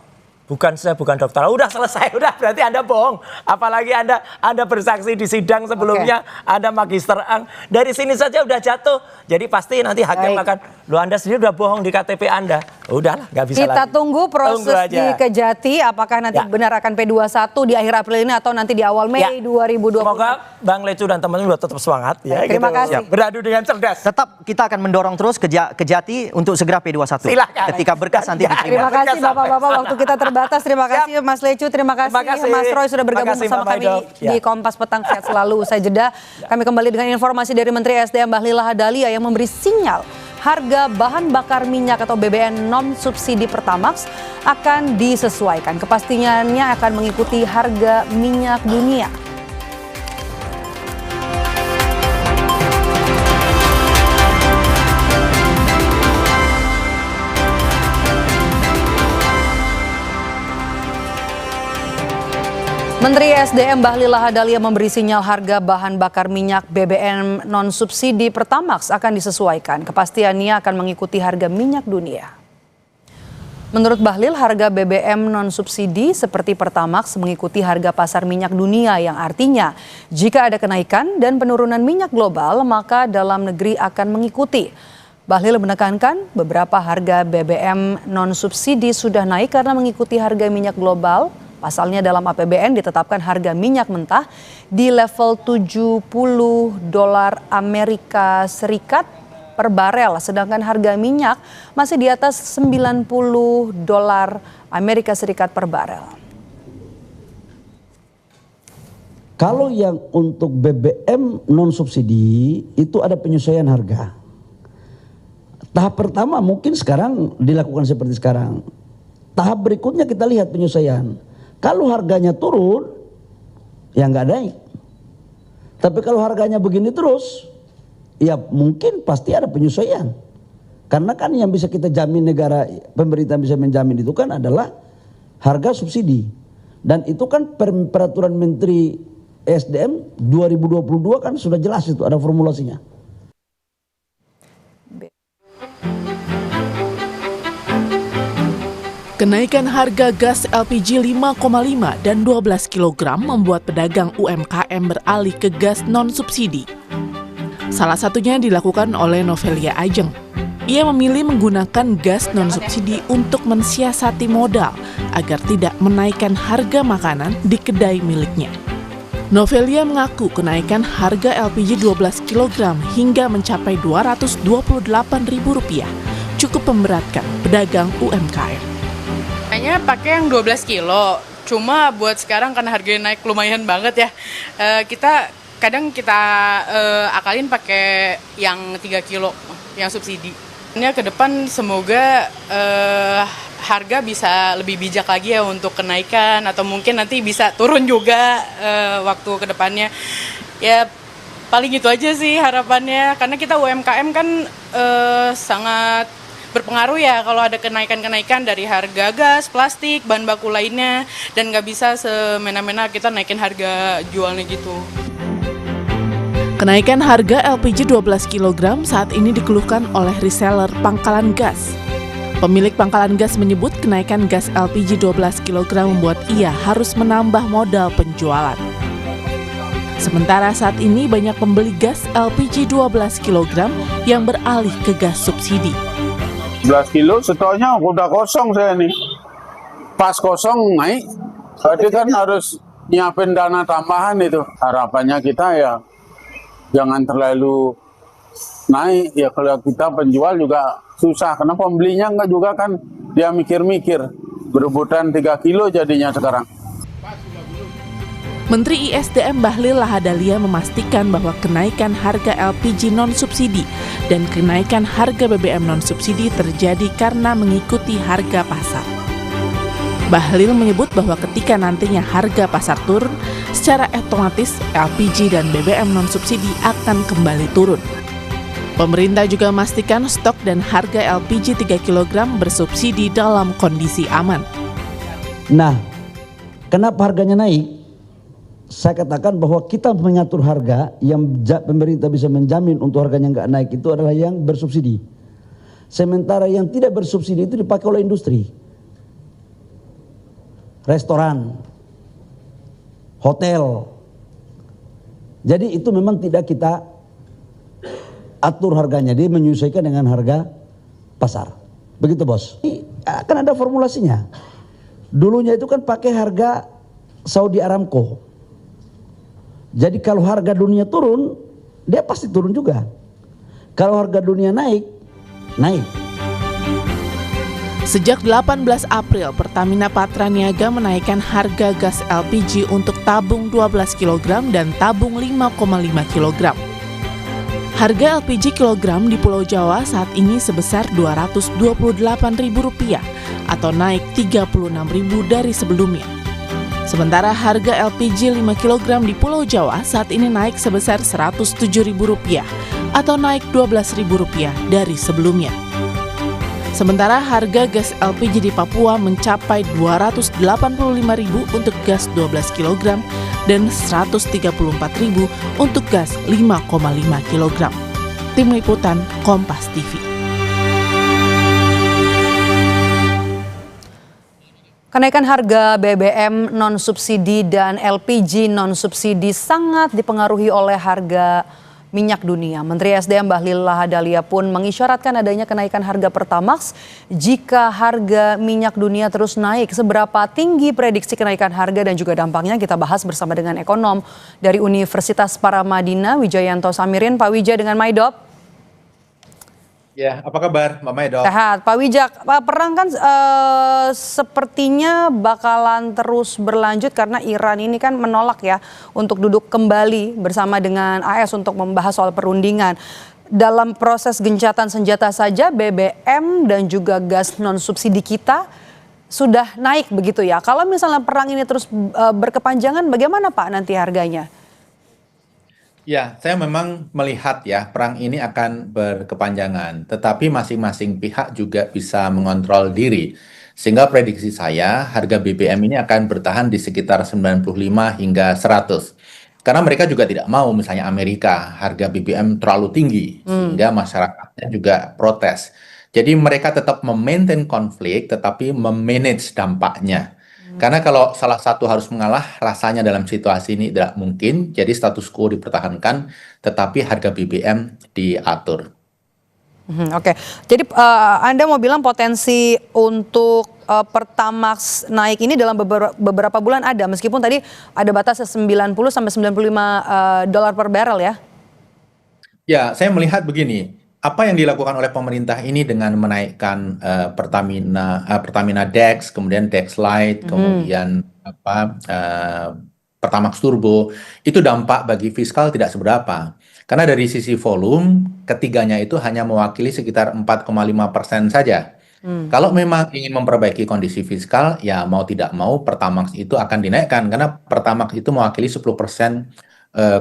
Bukan, saya bukan dokter. Udah selesai, udah berarti Anda bohong. Apalagi Anda bersaksi di sidang sebelumnya, Anda magister ang. Dari sini saja udah jatuh. Jadi pasti nanti hakim akan, lo Anda sendiri udah bohong di KTP Anda. Udahlah, nggak bisa Kita lagi. tunggu proses di Kejati, apakah nanti benar akan P21 di akhir April ini atau nanti di awal Mei 2020. Semoga Bang Lecu dan teman-teman tetap semangat. Ya, terima kasih. Beradu dengan cerdas. Tetap kita akan mendorong terus Kejati untuk segera P21. Silahkan. Ketika berkas nanti diterima. Terima kasih Bapak-Bapak, waktu kita terbatas. Terima kasih Mas Lecu, terima kasih Mas Roy sudah bergabung bersama kami di Kompas Petang. Sehat selalu. Usai jeda, kami kembali dengan informasi dari Menteri SDM Bahlil Lahadalia yang memberi sinyal harga bahan bakar minyak atau BBM non subsidi Pertamax akan disesuaikan. Kepastiannya akan mengikuti harga minyak dunia. Menteri SDM Bahlil Lahadalia memberi sinyal harga bahan bakar minyak BBM non-subsidi Pertamax akan disesuaikan. Kepastiannya akan mengikuti harga minyak dunia. Menurut Bahlil, harga BBM non-subsidi seperti Pertamax mengikuti harga pasar minyak dunia yang artinya jika ada kenaikan dan penurunan minyak global, maka dalam negeri akan mengikuti. Bahlil menekankan beberapa harga BBM non-subsidi sudah naik karena mengikuti harga minyak global. Pasalnya dalam APBN ditetapkan harga minyak mentah di level $70 Amerika Serikat per barel, sedangkan harga minyak masih di atas $90 Amerika Serikat per barel. Kalau yang untuk BBM non subsidi itu ada penyesuaian harga. Tahap pertama mungkin sekarang dilakukan seperti sekarang. Tahap berikutnya kita lihat penyesuaian. Kalau harganya turun, ya nggak naik. Tapi kalau harganya begini terus, ya mungkin pasti ada penyesuaian. Karena kan yang bisa kita jamin negara, pemerintah bisa menjamin itu kan adalah harga subsidi. Dan itu kan peraturan Menteri SDM 2022 kan sudah jelas itu, ada formulasinya. Kenaikan harga gas LPG 5,5 dan 12 kg membuat pedagang UMKM beralih ke gas non-subsidi. Salah satunya dilakukan oleh Novelia Ajeng. Ia memilih menggunakan gas non-subsidi untuk mensiasati modal agar tidak menaikkan harga makanan di kedai miliknya. Novelia mengaku kenaikan harga LPG 12 kg hingga mencapai Rp228.000 cukup memberatkan pedagang UMKM. Kayaknya pakai yang 12 kilo, cuma buat sekarang karena harganya naik lumayan banget ya, kita akalin pakai yang 3 kilo, yang subsidi. Ini ke depan semoga harga bisa lebih bijak lagi ya untuk kenaikan, atau mungkin nanti bisa turun juga waktu ke depannya. Ya paling itu aja sih harapannya, karena kita UMKM kan sangat berpengaruh ya kalau ada kenaikan-kenaikan dari harga gas, plastik, bahan baku lainnya, dan nggak bisa semena-mena kita naikin harga jualnya gitu. Kenaikan harga LPG 12 kg saat ini dikeluhkan oleh reseller pangkalan gas. Pemilik pangkalan gas menyebut kenaikan gas LPG 12 kg membuat ia harus menambah modal penjualan. Sementara saat ini banyak pembeli gas LPG 12 kg yang beralih ke gas subsidi. 11 kilo stoknya udah kosong saya nih. Pas kosong naik, berarti kan harus nyiapin dana tambahan itu. Harapannya kita ya jangan terlalu naik. Ya kalau kita penjual juga susah, karena pembelinya enggak juga kan dia mikir-mikir. Berebutan 3 kilo jadinya sekarang. Menteri ISDM Bahlil Lahadalia memastikan bahwa kenaikan harga LPG non-subsidi dan kenaikan harga BBM non-subsidi terjadi karena mengikuti harga pasar. Bahlil menyebut bahwa ketika nantinya harga pasar turun, secara otomatis LPG dan BBM non-subsidi akan kembali turun. Pemerintah juga memastikan stok dan harga LPG 3 kg bersubsidi dalam kondisi aman. Nah, kenapa harganya naik? Saya katakan bahwa kita mengatur harga yang pemerintah bisa menjamin untuk harganya nggak naik itu adalah yang bersubsidi. Sementara yang tidak bersubsidi itu dipakai oleh industri, restoran, hotel. Jadi itu memang tidak kita atur harganya, dia menyesuaikan dengan harga pasar. Begitu bos. Kan ada formulasinya. Dulunya itu kan pakai harga Saudi Aramco. Jadi kalau harga dunia turun, dia pasti turun juga. Kalau harga dunia naik, naik. Sejak 18 April, Pertamina Patraniaga menaikkan harga gas LPG untuk tabung 12 kg dan tabung 5,5 kg. Harga LPG kilogram di Pulau Jawa saat ini sebesar Rp228.000 atau naik Rp36.000 dari sebelumnya. Sementara harga LPG 5 kg di Pulau Jawa saat ini naik sebesar Rp107.000 atau naik Rp12.000 dari sebelumnya. Sementara harga gas LPG di Papua mencapai Rp285.000 untuk gas 12 kg dan Rp134.000 untuk gas 5,5 kg. Tim Liputan Kompas TV. Kenaikan harga BBM non-subsidi dan LPG non-subsidi sangat dipengaruhi oleh harga minyak dunia. Menteri SDM Bahlil Lahadalia pun mengisyaratkan adanya kenaikan harga Pertamax jika harga minyak dunia terus naik. Seberapa tinggi prediksi kenaikan harga dan juga dampaknya kita bahas bersama dengan ekonom dari Universitas Paramadina, Wijayanto Samirin. Pak Wija dengan Maidop. Ya, apa kabar Mbak Maidop? Sehat. Pak Wijak, perang kan sepertinya bakalan terus berlanjut karena Iran ini kan menolak ya untuk duduk kembali bersama dengan AS untuk membahas soal perundingan. dalam proses gencatan senjata saja BBM dan juga gas non subsidi kita sudah naik begitu ya. Kalau misalnya perang ini terus berkepanjangan, bagaimana Pak nanti harganya? Ya, saya memang melihat ya perang ini akan berkepanjangan, tetapi masing-masing pihak juga bisa mengontrol diri. Sehingga prediksi saya harga BBM ini akan bertahan di sekitar 95 hingga 100. Karena mereka juga tidak mau misalnya Amerika harga BBM terlalu tinggi sehingga masyarakatnya juga protes. Jadi mereka tetap memaintain konflik tetapi memanage dampaknya. Karena kalau salah satu harus mengalah, rasanya dalam situasi ini tidak mungkin. Jadi status quo dipertahankan, tetapi harga BBM diatur. Oke, jadi Anda mau bilang potensi untuk Pertamax naik ini dalam beberapa bulan ada, meskipun tadi ada batasnya 90 sampai 95 dolar per barrel ya? Ya, saya melihat begini. Apa yang dilakukan oleh pemerintah ini dengan menaikkan Pertamina Dex, kemudian Dex Lite, kemudian Pertamax Turbo, itu dampak bagi fiskal tidak seberapa. Karena dari sisi volume, ketiganya itu hanya mewakili sekitar 4,5% saja. Kalau memang ingin memperbaiki kondisi fiskal, ya mau tidak mau Pertamax itu akan dinaikkan. Karena Pertamax itu mewakili 10%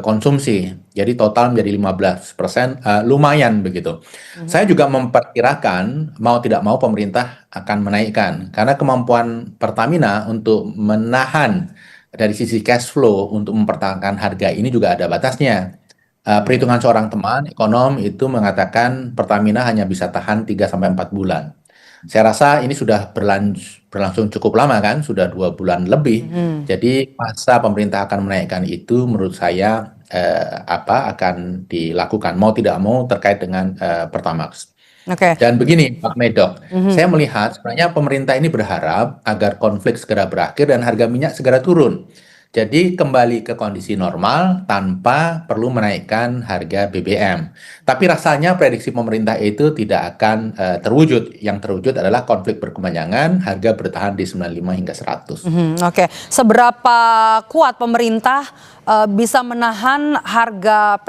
konsumsi, jadi total menjadi 15%, lumayan begitu. Saya juga memperkirakan mau tidak mau pemerintah akan menaikkan karena kemampuan Pertamina untuk menahan dari sisi cash flow untuk mempertahankan harga ini juga ada batasnya. Perhitungan seorang teman ekonom itu mengatakan Pertamina hanya bisa tahan 3-4 bulan. Saya rasa ini sudah berlangsung cukup lama kan, sudah 2 bulan lebih. Jadi masa pemerintah akan menaikkan itu menurut saya akan dilakukan mau tidak mau terkait dengan Pertamax. Dan begini Pak Medok, saya melihat sebenarnya pemerintah ini berharap agar konflik segera berakhir dan harga minyak segera turun. Jadi kembali ke kondisi normal tanpa perlu menaikkan harga BBM. Tapi rasanya prediksi pemerintah itu tidak akan terwujud. Yang terwujud adalah konflik berkepanjangan, harga bertahan di 95 hingga 100. Oke, seberapa kuat pemerintah bisa menahan harga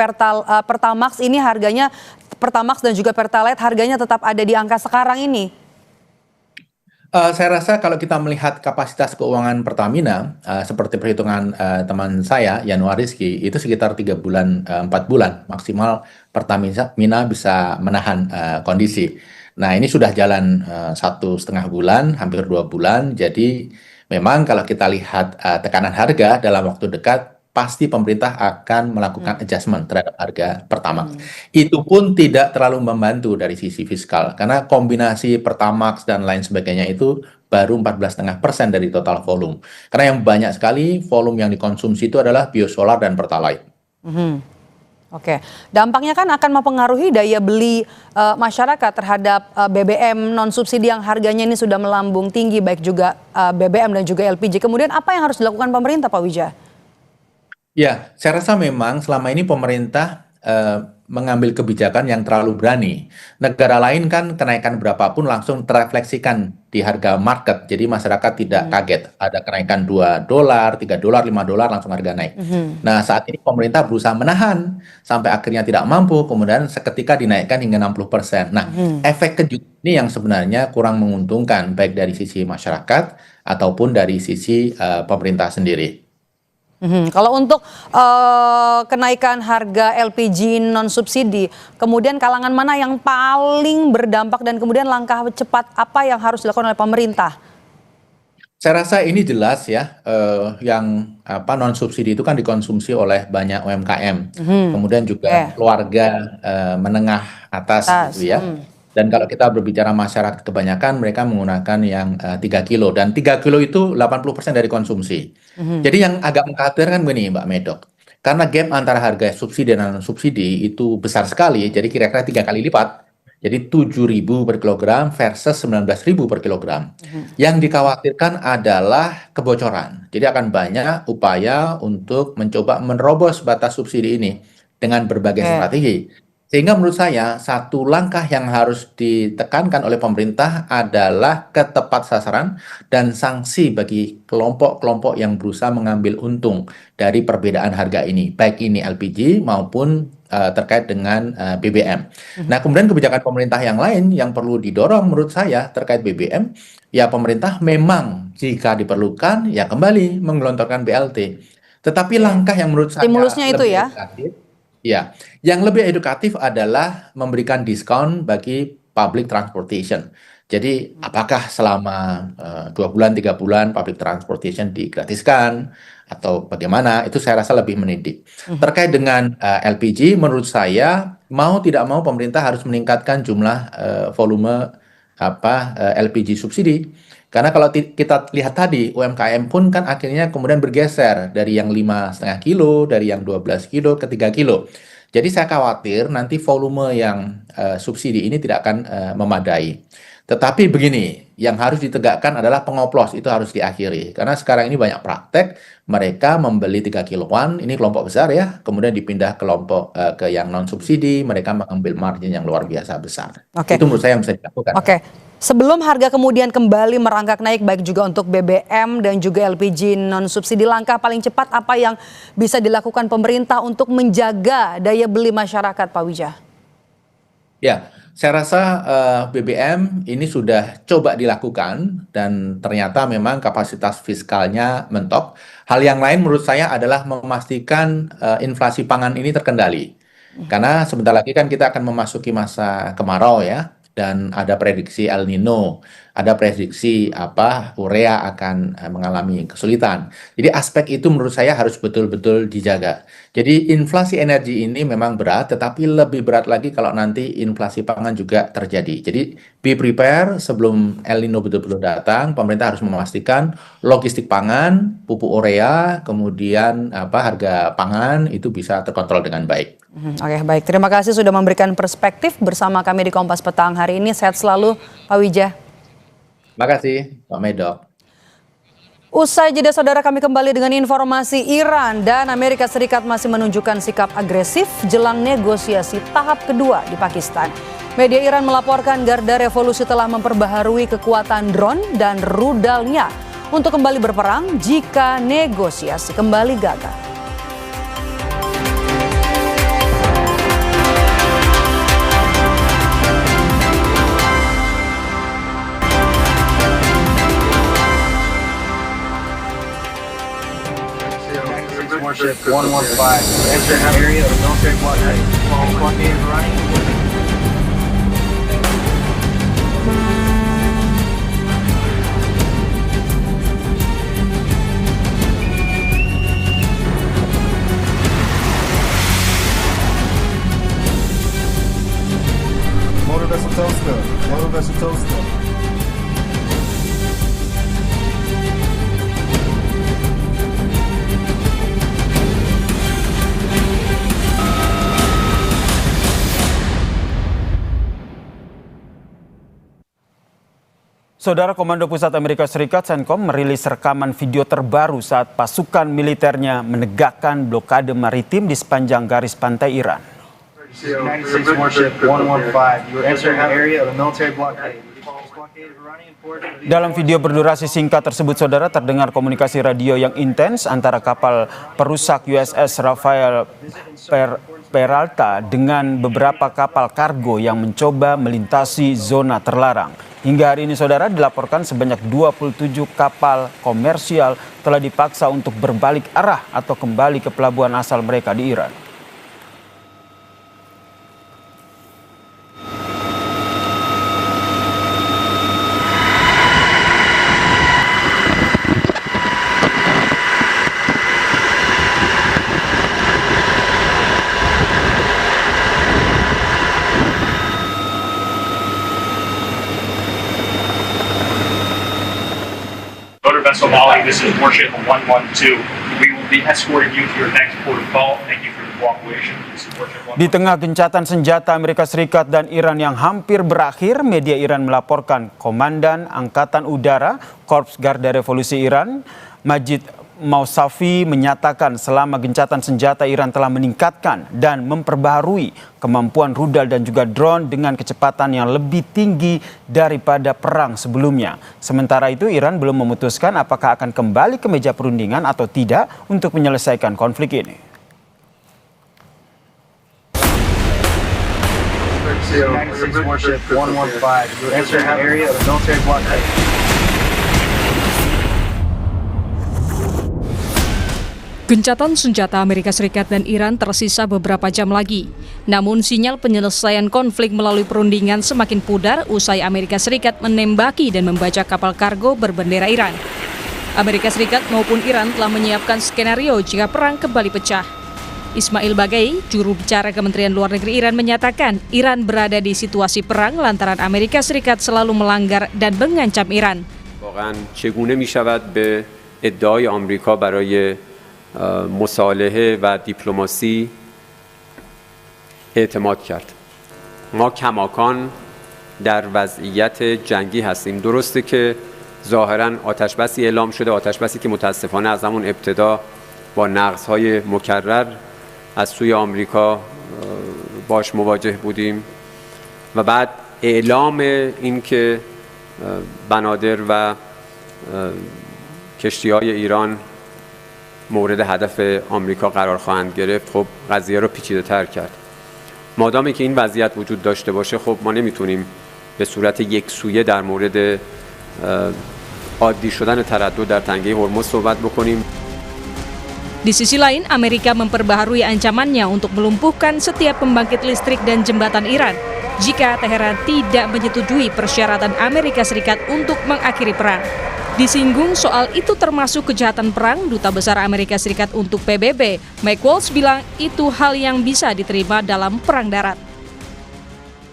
Pertamax ini harganya, Pertamax dan juga Pertalite harganya tetap ada di angka sekarang ini? Saya rasa kalau kita melihat kapasitas keuangan Pertamina, seperti perhitungan teman saya, Yanuar Rizky, itu sekitar 4 bulan maksimal Pertamina bisa menahan kondisi. Nah ini sudah jalan 1,5 bulan, hampir 2 bulan, jadi memang kalau kita lihat tekanan harga dalam waktu dekat, pasti pemerintah akan melakukan adjustment terhadap harga Pertamax. Itu pun tidak terlalu membantu dari sisi fiskal, karena kombinasi Pertamax dan lain sebagainya itu baru 14,5% dari total volume. Karena yang banyak sekali volume yang dikonsumsi itu adalah biosolar dan Pertalite. Oke, dampaknya kan akan mempengaruhi daya beli masyarakat terhadap BBM non subsidi yang harganya ini sudah melambung tinggi, baik juga BBM dan juga LPG. Kemudian apa yang harus dilakukan pemerintah, Pak Wija? Ya, saya rasa memang selama ini pemerintah mengambil kebijakan yang terlalu berani. Negara lain kan kenaikan berapapun langsung terefleksikan di harga market. Jadi masyarakat tidak kaget. Ada kenaikan $2, $3, $5 langsung harga naik. Nah saat ini pemerintah berusaha menahan sampai akhirnya tidak mampu. Kemudian seketika dinaikkan hingga 60%. Nah efek kejut ini yang sebenarnya kurang menguntungkan baik dari sisi masyarakat ataupun dari sisi pemerintah sendiri. Kalau untuk kenaikan harga LPG non subsidi, kemudian kalangan mana yang paling berdampak dan kemudian langkah cepat apa yang harus dilakukan oleh pemerintah? Saya rasa ini jelas ya, yang non subsidi itu kan dikonsumsi oleh banyak UMKM, kemudian juga keluarga menengah atas gitu ya. Dan kalau kita berbicara masyarakat kebanyakan mereka menggunakan yang 3 kilo. Dan 3 kilo itu 80% dari konsumsi. Jadi yang agak mengkhawatirkan begini Mbak Medok. Karena gap antara harga subsidi dan non-subsidi itu besar sekali. Jadi kira-kira 3 kali lipat. Jadi 7.000 per kilogram versus 19.000 per kilogram. Yang dikhawatirkan adalah kebocoran. Jadi akan banyak upaya untuk mencoba menerobos batas subsidi ini dengan berbagai strategi. Sehingga menurut saya satu langkah yang harus ditekankan oleh pemerintah adalah ketepat sasaran dan sanksi bagi kelompok-kelompok yang berusaha mengambil untung dari perbedaan harga ini, baik ini LPG maupun terkait dengan BBM. Nah, kemudian kebijakan pemerintah yang lain yang perlu didorong menurut saya terkait BBM, ya pemerintah memang jika diperlukan ya kembali menggelontorkan BLT. Tetapi langkah yang menurut saya Stimulusnya itu lebih ya? edukatif, ya, yang lebih edukatif adalah memberikan diskon bagi public transportation. Jadi apakah selama 2 bulan, 3 bulan public transportation digratiskan atau bagaimana, itu saya rasa lebih mendidik. Terkait dengan LPG, menurut saya mau tidak mau pemerintah harus meningkatkan jumlah volume LPG subsidi. Karena kalau kita lihat tadi, UMKM pun kan akhirnya kemudian bergeser dari yang 5,5 kilo, dari yang 12 kilo ke 3 kilo. Jadi saya khawatir nanti volume yang subsidi ini tidak akan memadai. Tetapi begini, yang harus ditegakkan adalah pengoplos, itu harus diakhiri. Karena sekarang ini banyak praktek, mereka membeli 3 kiloan, ini kelompok besar ya, kemudian dipindah kelompok ke yang non-subsidi, mereka mengambil margin yang luar biasa besar. Oke. Itu menurut saya yang bisa dilakukan. Oke. Sebelum harga kemudian kembali merangkak naik baik juga untuk BBM dan juga LPG non-subsidi, langkah paling cepat apa yang bisa dilakukan pemerintah untuk menjaga daya beli masyarakat, Pak Wijah? Ya, saya rasa BBM ini sudah coba dilakukan dan ternyata memang kapasitas fiskalnya mentok. Hal yang lain menurut saya adalah memastikan inflasi pangan ini terkendali. Karena sebentar lagi kan kita akan memasuki masa kemarau ya. Dan ada prediksi El Nino, ada prediksi urea akan mengalami kesulitan. Jadi aspek itu menurut saya harus betul-betul dijaga. Jadi inflasi energi ini memang berat, tetapi lebih berat lagi kalau nanti inflasi pangan juga terjadi. Jadi be prepare sebelum El Nino betul-betul datang, pemerintah harus memastikan logistik pangan, pupuk urea, kemudian harga pangan itu bisa terkontrol dengan baik. Oke, baik. Terima kasih sudah memberikan perspektif bersama kami di Kompas Petang hari ini. Sehat selalu, Pak Wijah. Terima kasih, Pak Medok. Usai jeda saudara, kami kembali dengan informasi Iran dan Amerika Serikat masih menunjukkan sikap agresif jelang negosiasi tahap kedua di Pakistan. Media Iran melaporkan Garda Revolusi telah memperbaharui kekuatan drone dan rudalnya untuk kembali berperang jika negosiasi kembali gagal. Warship 115, enter an area of military blockade. Blockade is running. Motor vessel Toska. Motor vessel Toska. Saudara, Komando Pusat Amerika Serikat CENTCOM merilis rekaman video terbaru saat pasukan militernya menegakkan blokade maritim di sepanjang garis pantai Iran. United States Warship 115, you are entering an area of the military blockade. Dalam video berdurasi singkat tersebut, saudara, terdengar komunikasi radio yang intens antara kapal perusak USS Rafael Peralta dengan beberapa kapal kargo yang mencoba melintasi zona terlarang. Hingga hari ini, saudara, dilaporkan sebanyak 27 kapal komersial telah dipaksa untuk berbalik arah atau kembali ke pelabuhan asal mereka di Iran. Vessel Mali, this is Warship 112. We will be escorting you to your next port of call. Thank you for your cooperation. This is Warship 112. Di tengah gencatan senjata Amerika Serikat dan Iran yang hampir berakhir, media Iran melaporkan Komandan Angkatan Udara Korps Garda Revolusi Iran, Majid Mousavi menyatakan selama gencatan senjata Iran telah meningkatkan dan memperbaharui kemampuan rudal dan juga drone dengan kecepatan yang lebih tinggi daripada perang sebelumnya. Sementara itu Iran belum memutuskan apakah akan kembali ke meja perundingan atau tidak untuk menyelesaikan konflik ini. United States warship 115 entering the area of the military blockade. Gencatan senjata Amerika Serikat dan Iran tersisa beberapa jam lagi. Namun sinyal penyelesaian konflik melalui perundingan semakin pudar usai Amerika Serikat menembaki dan membajak kapal kargo berbendera Iran. Amerika Serikat maupun Iran telah menyiapkan skenario jika perang kembali pecah. Ismail Baghaei, juru bicara Kementerian Luar Negeri Iran, menyatakan Iran berada di situasi perang lantaran Amerika Serikat selalu melanggar dan mengancam Iran. واقعاً چگونه می‌شود به ادعای آمریکا برای مصالحه و دیپلماسی اعتماد کرد. ما کماکان در وضعیت جنگی هستیم. درسته که ظاهراً آتشبسی اعلام شده، آتشبسی که متاسفانه از همون ابتدا با نقض‌های مکرر از سوی آمریکا باش مواجه بودیم و بعد اعلام این که بنادر و کشتی‌های ایران مورد هدف آمریکا قرار خواهند گرفت، خب قضیه رو پیچیده‌تر کرد. مادامی که این وضعیت وجود داشته باشه، خب ما نمیتونیم به صورت یکسویه در مورد عادی شدن تردد در تنگه هرمز صحبت بکنیم. Di sisi lain, Amerika memperbaharui ancamannya untuk melumpuhkan setiap pembangkit listrik dan jembatan Iran jika Teheran tidak menyetujui persyaratan Amerika Serikat untuk mengakhiri perang. Disinggung soal itu termasuk kejahatan perang, Duta Besar Amerika Serikat untuk PBB, Mike Waltz, bilang itu hal yang bisa diterima dalam perang darat.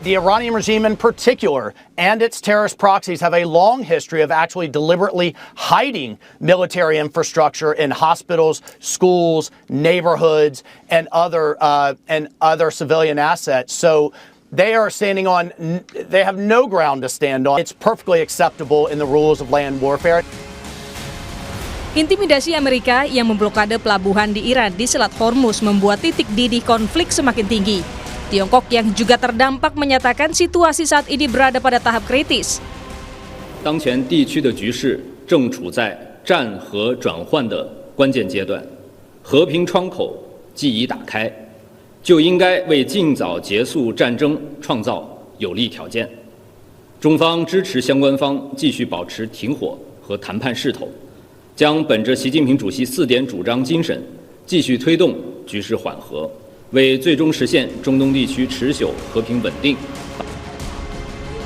The Iranian regime in particular and its terrorist proxies have a long history of actually deliberately hiding military infrastructure in hospitals, schools, neighborhoods, and other civilian assets. So they are they have no ground to stand on. It's perfectly acceptable in the rules of land warfare. Intimidasi Amerika yang memblokade pelabuhan di Iran di Selat Hormuz membuat titik didih konflik semakin tinggi. Tiongkok yang juga terdampak menyatakan situasi saat ini berada pada tahap kritis. 当前地区的局势正处在战和转换的关键阶段，和平窗口既已打开，就应该为尽早结束战争创造有利条件。中方支持相关方继续保持停火和谈判势头，将本着习近平主席4点主张精神，继续推动局势缓和。 为最终实现中东地区持久和平稳定。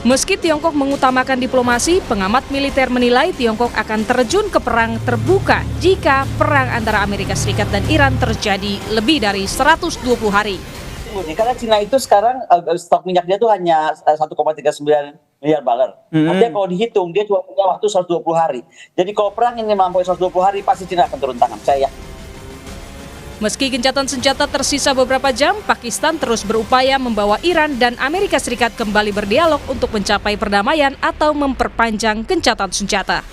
Meski Tiongkok mengutamakan diplomasi, pengamat militer menilai Tiongkok akan terjun ke perang terbuka jika perang antara Amerika Serikat dan Iran terjadi lebih dari 120 hari. Karena Cina itu sekarang stok minyak dia tuh hanya 1,39 miliar baler. Artinya kalau dihitung dia cuma punya waktu 120 hari. Jadi kalau perang ini melampaui 120 hari pasti Cina akan turun tangan, saya yakin. Meski gencatan senjata tersisa beberapa jam, Pakistan terus berupaya membawa Iran dan Amerika Serikat kembali berdialog untuk mencapai perdamaian atau memperpanjang gencatan senjata.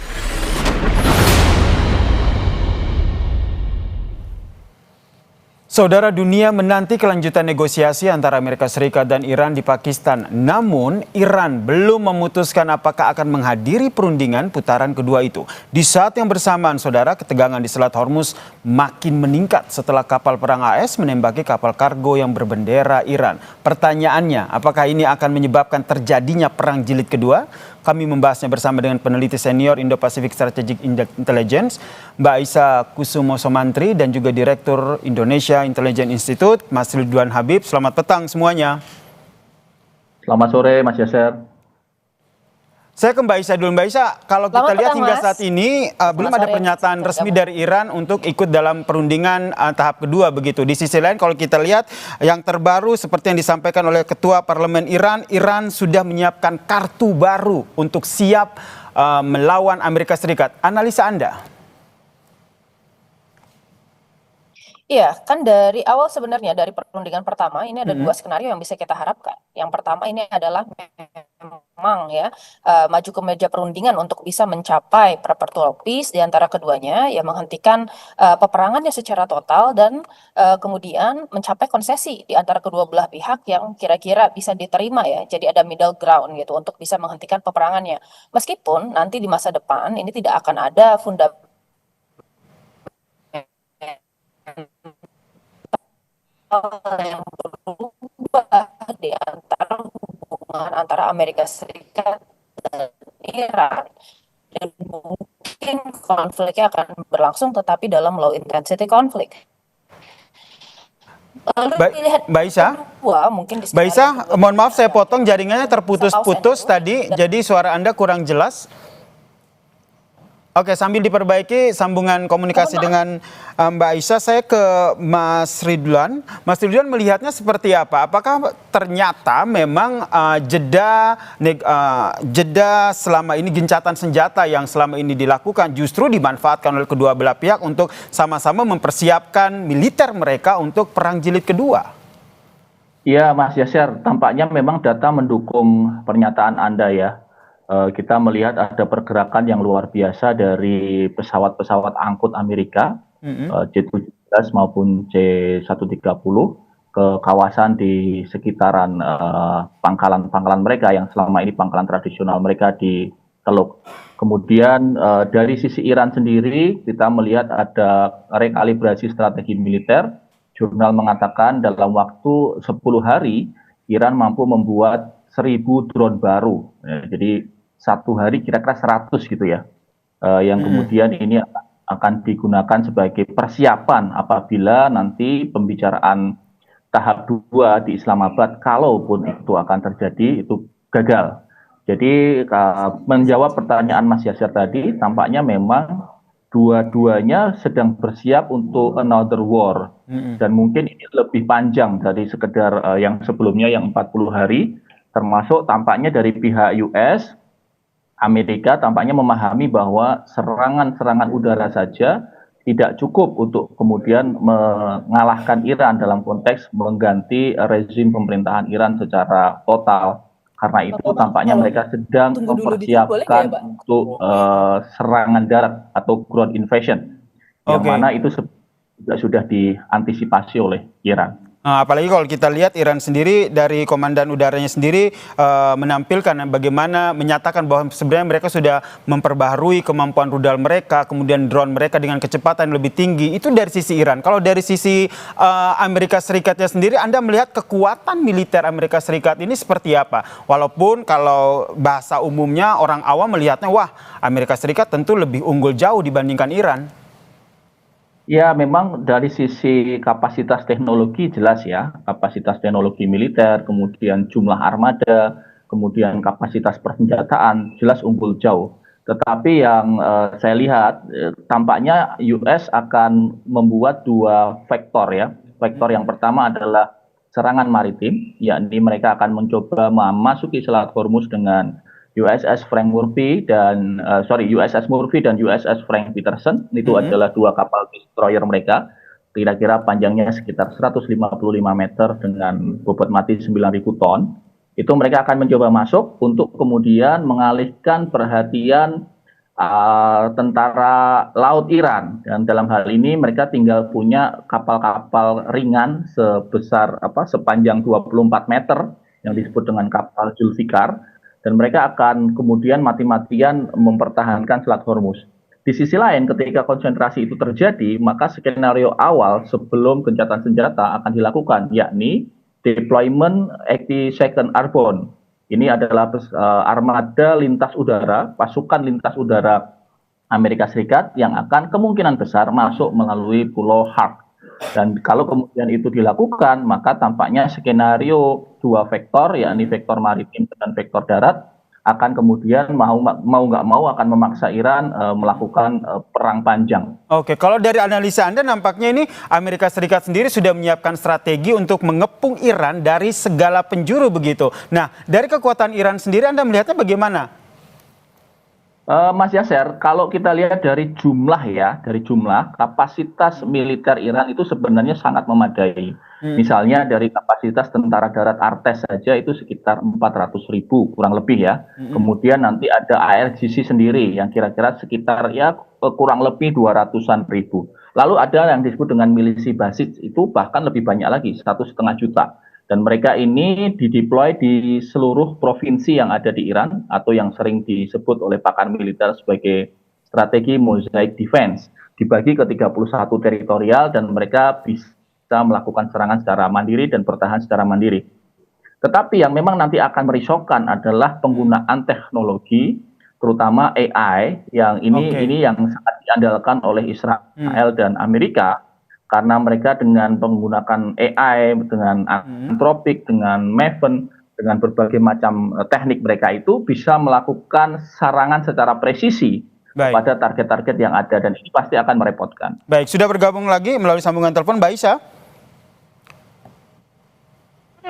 Saudara, dunia menanti kelanjutan negosiasi antara Amerika Serikat dan Iran di Pakistan. Namun, Iran belum memutuskan apakah akan menghadiri perundingan putaran kedua itu. Di saat yang bersamaan, saudara, ketegangan di Selat Hormuz makin meningkat setelah kapal perang AS menembaki kapal kargo yang berbendera Iran. Pertanyaannya, apakah ini akan menyebabkan terjadinya perang jilid kedua? Kami membahasnya bersama dengan peneliti senior Indo-Pacific Strategic Intelligence, Mbak Aisyah Kusumo Somantri, dan juga Direktur Indonesia Intelligence Institute, Mas Ridwan Habib. Selamat petang semuanya. Selamat sore, Mas Yasser. Saya ke Mbak Aisyah dulu. Mbak Aisyah, kalau kita lihat hingga saat ini belum ada pernyataan resmi dari Iran untuk ikut dalam perundingan tahap kedua begitu. Di sisi lain kalau kita lihat yang terbaru seperti yang disampaikan oleh Ketua Parlemen Iran, Iran sudah menyiapkan kartu baru untuk siap melawan Amerika Serikat. Analisa Anda? Iya, kan dari awal sebenarnya dari perundingan pertama ini ada dua skenario yang bisa kita harapkan. Yang pertama ini adalah memang ya maju ke meja perundingan untuk bisa mencapai perpetual peace di antara keduanya, ya menghentikan peperangannya secara total dan kemudian mencapai konsesi di antara kedua belah pihak yang kira-kira bisa diterima ya. Jadi ada middle ground gitu untuk bisa menghentikan peperangannya. Meskipun nanti di masa depan ini tidak akan ada fundamental yang berubah di antara hubungan antara Amerika Serikat dan Iran, dan mungkin konfliknya akan berlangsung tetapi dalam low intensity konflik. Lalu pilihan Mbak Isa, kedua, mungkin di Mbak Isa, mohon maaf saya potong, jaringannya terputus-putus tadi, jadi suara Anda kurang jelas. Oke, sambil diperbaiki sambungan komunikasi dengan Mbak Aisyah, saya ke Mas Ridwan. Mas Ridwan melihatnya seperti apa? Apakah ternyata memang jeda selama ini, gencatan senjata yang selama ini dilakukan justru dimanfaatkan oleh kedua belah pihak untuk sama-sama mempersiapkan militer mereka untuk perang jilid kedua? Iya, Mas Yasir, tampaknya memang data mendukung pernyataan Anda ya. Kita melihat ada pergerakan yang luar biasa dari pesawat-pesawat angkut Amerika, C-17 maupun C-130 ke kawasan di sekitaran pangkalan-pangkalan mereka yang selama ini pangkalan tradisional mereka di Teluk. Kemudian dari sisi Iran sendiri kita melihat ada rekalibrasi strategi militer. Jurnal mengatakan dalam waktu 10 hari Iran mampu membuat 1000 drone baru. Jadi satu hari kira-kira 100 gitu ya, yang kemudian ini akan digunakan sebagai persiapan apabila nanti pembicaraan tahap 2 di Islamabad, kalaupun itu akan terjadi, itu gagal. Jadi menjawab pertanyaan Mas Yasir tadi, tampaknya memang dua-duanya sedang bersiap untuk another war, dan mungkin ini lebih panjang dari sekedar yang sebelumnya yang 40 hari, termasuk tampaknya dari pihak US, Amerika tampaknya memahami bahwa serangan-serangan udara saja tidak cukup untuk kemudian mengalahkan Iran dalam konteks mengganti rezim pemerintahan Iran secara total. Karena itu tampaknya mereka sedang mempersiapkan untuk serangan darat atau ground invasion, yang mana itu sudah diantisipasi oleh Iran. Apalagi kalau kita lihat Iran sendiri dari komandan udaranya sendiri menampilkan bagaimana menyatakan bahwa sebenarnya mereka sudah memperbaharui kemampuan rudal mereka, kemudian drone mereka dengan kecepatan yang lebih tinggi. Itu dari sisi Iran. Kalau dari sisi Amerika Serikatnya sendiri, Anda melihat kekuatan militer Amerika Serikat ini seperti apa? Walaupun kalau bahasa umumnya orang awam melihatnya, wah Amerika Serikat tentu lebih unggul jauh dibandingkan Iran. Ya, memang dari sisi kapasitas teknologi jelas ya, kapasitas teknologi militer, kemudian jumlah armada, kemudian kapasitas persenjataan jelas unggul jauh. Tetapi yang saya lihat tampaknya US akan membuat dua vektor ya. Vektor yang pertama adalah serangan maritim, yakni mereka akan mencoba memasuki Selat Hormuz dengan USS Murphy dan USS Frank Peterson. Itu adalah dua kapal destroyer mereka, kira-kira panjangnya sekitar 155 meter dengan bobot mati 9.000 ton. Itu mereka akan mencoba masuk untuk kemudian mengalihkan perhatian tentara laut Iran, dan dalam hal ini mereka tinggal punya kapal-kapal ringan sepanjang 24 meter yang disebut dengan kapal Zulfikar. Dan mereka akan kemudian mati-matian mempertahankan Selat Hormuz. Di sisi lain, ketika konsentrasi itu terjadi, maka skenario awal sebelum gencatan senjata akan dilakukan, yakni deployment 82nd Airborne. Ini adalah armada lintas udara, pasukan lintas udara Amerika Serikat yang akan kemungkinan besar masuk melalui Pulau Hark. Dan kalau kemudian itu dilakukan, maka tampaknya skenario dua vektor, yakni vektor maritim dan vektor darat, akan kemudian mau nggak mau akan memaksa Iran melakukan perang panjang. Oke, kalau dari analisa Anda nampaknya ini Amerika Serikat sendiri sudah menyiapkan strategi untuk mengepung Iran dari segala penjuru begitu. Nah, dari kekuatan Iran sendiri Anda melihatnya bagaimana? Mas Yaser, kalau kita lihat dari jumlah kapasitas militer Iran itu sebenarnya sangat memadai. Misalnya dari kapasitas tentara darat Artes saja itu sekitar 400.000 kurang lebih ya. Kemudian nanti ada ARGC sendiri yang kira-kira sekitar ya kurang lebih 200-an ribu. Lalu ada yang disebut dengan milisi basis itu bahkan lebih banyak lagi, 1,5 juta. Dan mereka ini dideploy di seluruh provinsi yang ada di Iran atau yang sering disebut oleh pakar militer sebagai strategi mosaic defense. Dibagi ke 31 teritorial dan mereka bisa melakukan serangan secara mandiri dan bertahan secara mandiri. Tetapi yang memang nanti akan merisaukan adalah penggunaan teknologi, terutama AI, yang ini yang sangat diandalkan oleh Israel dan Amerika. Karena mereka dengan menggunakan AI, dengan Anthropic, dengan Maven, dengan berbagai macam teknik mereka itu bisa melakukan serangan secara presisi pada target-target yang ada dan ini pasti akan merepotkan. Baik, sudah bergabung lagi melalui sambungan telepon Mbak Isa.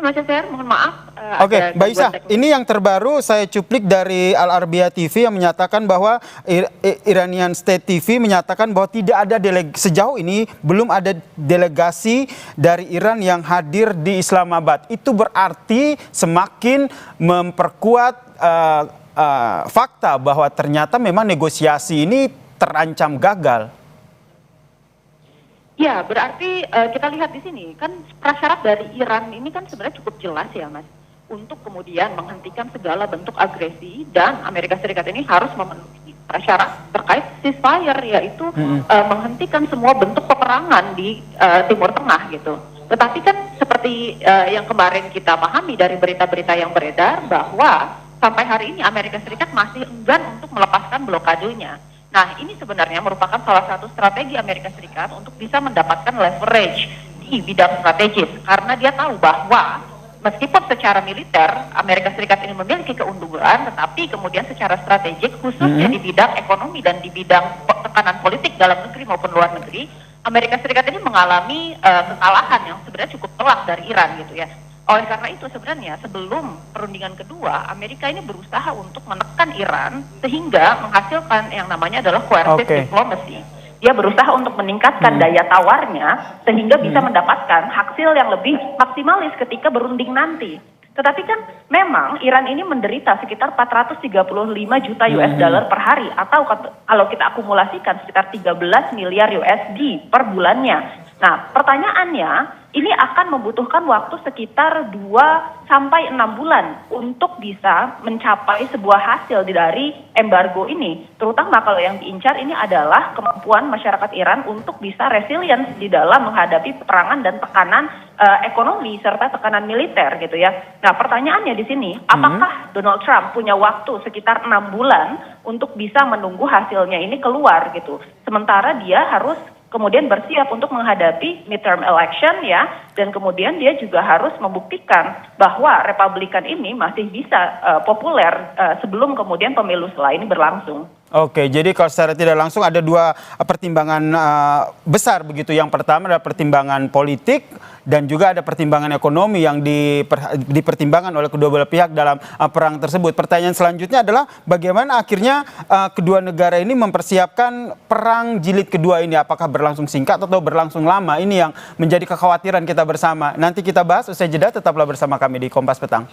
Mas Yaser, mohon maaf. Oke, Mbak Isa, ini yang terbaru saya cuplik dari Al Arabiya TV yang menyatakan bahwa Iranian State TV menyatakan bahwa tidak ada sejauh ini belum ada delegasi dari Iran yang hadir di Islamabad. Itu berarti semakin memperkuat fakta bahwa ternyata memang negosiasi ini terancam gagal. Ya, berarti kita lihat di sini kan prasyarat dari Iran ini kan sebenarnya cukup jelas ya, Mas, untuk kemudian menghentikan segala bentuk agresi dan Amerika Serikat ini harus memenuhi prasyarat terkait ceasefire, yaitu menghentikan semua bentuk peperangan di Timur Tengah gitu. Tetapi kan seperti yang kemarin kita pahami dari berita-berita yang beredar bahwa sampai hari ini Amerika Serikat masih enggan untuk melepaskan blokadenya. Nah, ini sebenarnya merupakan salah satu strategi Amerika Serikat untuk bisa mendapatkan leverage di bidang strategis. Karena dia tahu bahwa meskipun secara militer Amerika Serikat ini memiliki keunggulan, tetapi kemudian secara strategik khususnya di bidang ekonomi dan di bidang tekanan politik dalam negeri maupun luar negeri, Amerika Serikat ini mengalami kekalahan yang sebenarnya cukup telak dari Iran gitu ya. Oleh karena itu sebenarnya sebelum perundingan kedua, Amerika ini berusaha untuk menekan Iran sehingga menghasilkan yang namanya adalah coercive diplomacy. Dia berusaha untuk meningkatkan daya tawarnya sehingga bisa mendapatkan hasil yang lebih maksimalis ketika berunding nanti. Tetapi kan memang Iran ini menderita sekitar 435 juta US dollar per hari atau kalau kita akumulasikan sekitar 13 miliar USD per bulannya. Nah, pertanyaannya, ini akan membutuhkan waktu sekitar 2 sampai 6 bulan untuk bisa mencapai sebuah hasil dari embargo ini. Terutama kalau yang diincar ini adalah kemampuan masyarakat Iran untuk bisa resilience di dalam menghadapi peperangan dan tekanan ekonomi serta tekanan militer gitu ya. Nah, pertanyaannya di sini, apakah Donald Trump punya waktu sekitar 6 bulan untuk bisa menunggu hasilnya ini keluar gitu. Sementara dia harus kemudian bersiap untuk menghadapi midterm election ya, dan kemudian dia juga harus membuktikan bahwa Republikan ini masih bisa populer sebelum kemudian pemilu setelah ini berlangsung. Oke, jadi kalau secara tidak langsung ada dua pertimbangan besar begitu. Yang pertama adalah pertimbangan politik dan juga ada pertimbangan ekonomi yang dipertimbangkan oleh kedua belah pihak dalam perang tersebut. Pertanyaan selanjutnya adalah bagaimana akhirnya kedua negara ini mempersiapkan perang jilid kedua ini. Apakah berlangsung singkat atau berlangsung lama? Ini yang menjadi kekhawatiran kita bersama. Nanti kita bahas usai jeda, tetaplah bersama kami di Kompas Petang.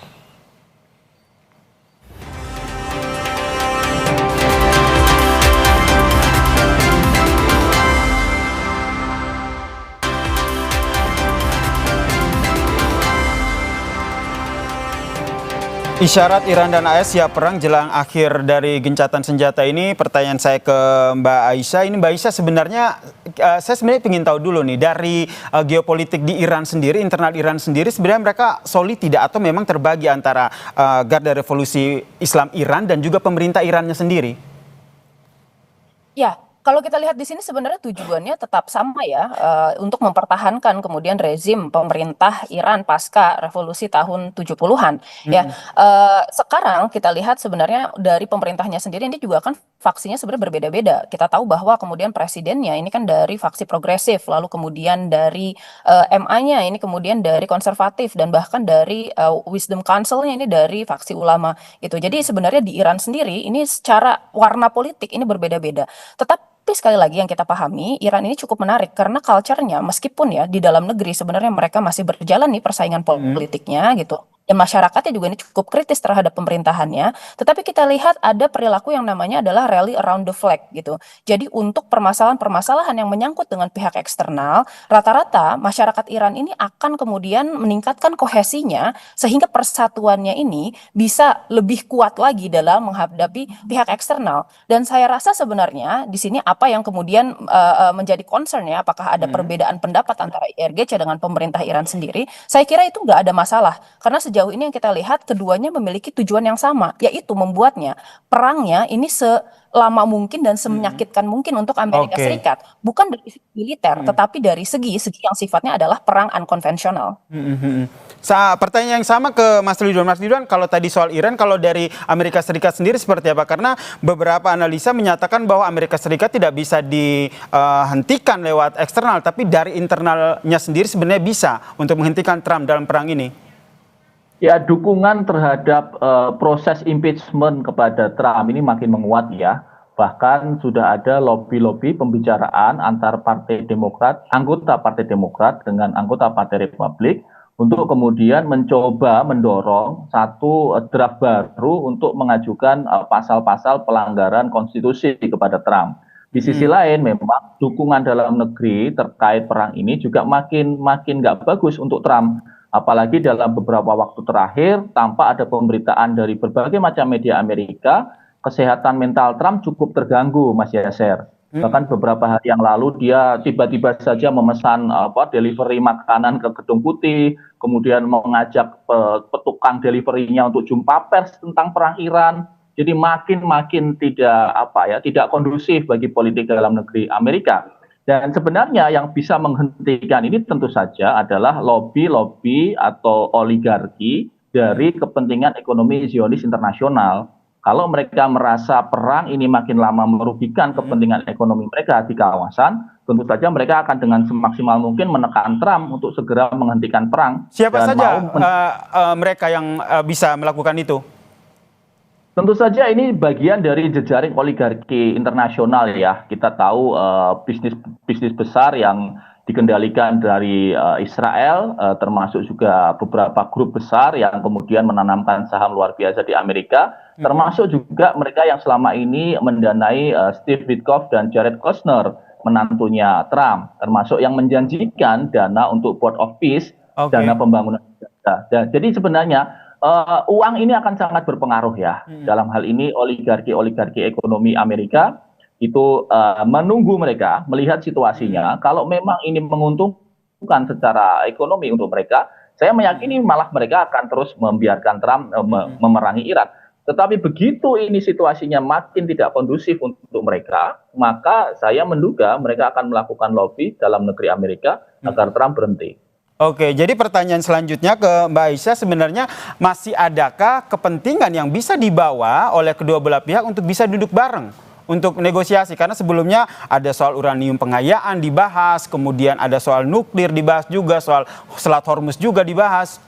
Isyarat Iran dan AS siap perang jelang akhir dari gencatan senjata ini. Pertanyaan saya ke Mbak Aisyah. Ini Mbak Aisyah sebenarnya saya sebenarnya ingin tahu dulu nih dari geopolitik di Iran sendiri, internal Iran sendiri sebenarnya mereka solid tidak atau memang terbagi antara Garda Revolusi Islam Iran dan juga pemerintah Irannya sendiri? Ya, Kalau kita lihat di sini sebenarnya tujuannya tetap sama ya, untuk mempertahankan kemudian rezim pemerintah Iran pasca revolusi tahun 70-an ya. Sekarang kita lihat sebenarnya dari pemerintahnya sendiri ini juga kan faksinya sebenarnya berbeda-beda. Kita tahu bahwa kemudian presidennya ini kan dari faksi progresif, lalu kemudian dari MA-nya ini kemudian dari konservatif, dan bahkan dari Wisdom Council-nya ini dari faksi ulama gitu. Jadi sebenarnya di Iran sendiri ini secara warna politik ini berbeda-beda. Tetapi sekali lagi yang kita pahami, Iran ini cukup menarik karena culture-nya meskipun ya di dalam negeri sebenarnya mereka masih berjalan nih persaingan politiknya gitu. Dan masyarakatnya juga ini cukup kritis terhadap pemerintahannya. Tetapi kita lihat ada perilaku yang namanya adalah rally around the flag gitu. Jadi untuk permasalahan-permasalahan yang menyangkut dengan pihak eksternal, rata-rata masyarakat Iran ini akan kemudian meningkatkan kohesinya sehingga persatuannya ini bisa lebih kuat lagi dalam menghadapi pihak eksternal. Dan saya rasa sebenarnya di sini apa yang kemudian menjadi concern ya, apakah ada perbedaan pendapat antara IRGC dengan pemerintah Iran sendiri? Saya kira itu nggak ada masalah karena sejauh ini yang kita lihat keduanya memiliki tujuan yang sama, yaitu membuatnya perangnya ini selama mungkin dan semenyakitkan mungkin untuk Amerika Serikat, bukan dari segi militer, tetapi dari segi yang sifatnya adalah perang unkonvensional. Pertanyaan yang sama ke Mas Ridwan. Mas Ridwan, kalau tadi soal Iran, kalau dari Amerika Serikat sendiri seperti apa? Karena beberapa analisa menyatakan bahwa Amerika Serikat tidak bisa dihentikan lewat eksternal, tapi dari internalnya sendiri sebenarnya bisa untuk menghentikan Trump dalam perang ini. Ya, dukungan terhadap proses impeachment kepada Trump ini makin menguat ya. Bahkan sudah ada lobby-lobby pembicaraan antar Partai Demokrat, anggota Partai Demokrat dengan anggota Partai Republik untuk kemudian mencoba mendorong satu draft baru untuk mengajukan pasal-pasal pelanggaran konstitusi kepada Trump. Di sisi lain memang dukungan dalam negeri terkait perang ini juga makin nggak bagus untuk Trump. Apalagi dalam beberapa waktu terakhir tampak ada pemberitaan dari berbagai macam media Amerika, kesehatan mental Trump cukup terganggu, Mas Yaser. Bahkan beberapa hari yang lalu dia tiba-tiba saja memesan delivery makanan ke Gedung Putih, kemudian mengajak petukang deliverynya untuk jumpa pers tentang perang Iran. Jadi makin tidak kondusif bagi politik dalam negeri Amerika. Dan sebenarnya yang bisa menghentikan ini tentu saja adalah lobby-lobby atau oligarki dari kepentingan ekonomi Zionis internasional. Kalau mereka merasa perang ini makin lama merugikan kepentingan ekonomi mereka di kawasan, tentu saja mereka akan dengan semaksimal mungkin menekan Trump untuk segera menghentikan perang. Siapa saja mereka yang bisa melakukan itu? Tentu saja ini bagian dari jejaring oligarki internasional ya. Kita tahu bisnis besar yang dikendalikan dari Israel, termasuk juga beberapa grup besar yang kemudian menanamkan saham luar biasa di Amerika, termasuk juga mereka yang selama ini mendanai Steve Witkoff dan Jared Kushner, menantunya Trump, termasuk yang menjanjikan dana untuk Board of Peace, dana pembangunan. Jadi sebenarnya uang ini akan sangat berpengaruh ya. Dalam hal ini oligarki ekonomi Amerika itu menunggu mereka melihat situasinya. Kalau memang ini menguntungkan secara ekonomi untuk mereka, saya meyakini malah mereka akan terus membiarkan Trump memerangi Iran. Tetapi begitu ini situasinya makin tidak kondusif untuk mereka, maka saya menduga mereka akan melakukan lobby dalam negeri Amerika agar Trump berhenti. Oke, jadi pertanyaan selanjutnya ke Mbak Aisyah, sebenarnya masih adakah kepentingan yang bisa dibawa oleh kedua belah pihak untuk bisa duduk bareng untuk negosiasi? Karena sebelumnya ada soal uranium pengayaan dibahas, kemudian ada soal nuklir dibahas juga, soal Selat Hormuz juga dibahas.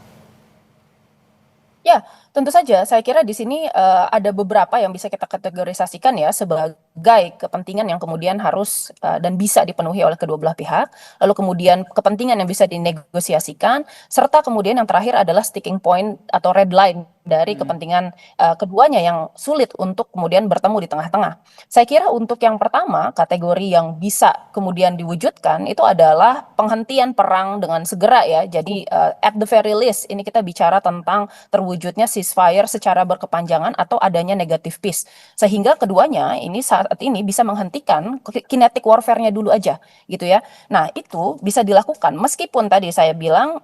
Ya, tentu saja. Saya kira di sini ada beberapa yang bisa kita kategorisasikan ya sebagai kepentingan yang kemudian harus dan bisa dipenuhi oleh kedua belah pihak. Lalu kemudian kepentingan yang bisa dinegosiasikan, serta kemudian yang terakhir adalah sticking point atau red line dari kepentingan keduanya yang sulit untuk kemudian bertemu di tengah-tengah. Saya kira untuk yang pertama, kategori yang bisa kemudian diwujudkan itu adalah penghentian perang dengan segera ya. Jadi at the very least ini kita bicara tentang terwujudnya ceasefire secara berkepanjangan atau adanya negative peace. Sehingga keduanya ini saat ini bisa menghentikan kinetic warfare-nya dulu aja gitu ya. Nah, itu bisa dilakukan meskipun tadi saya bilang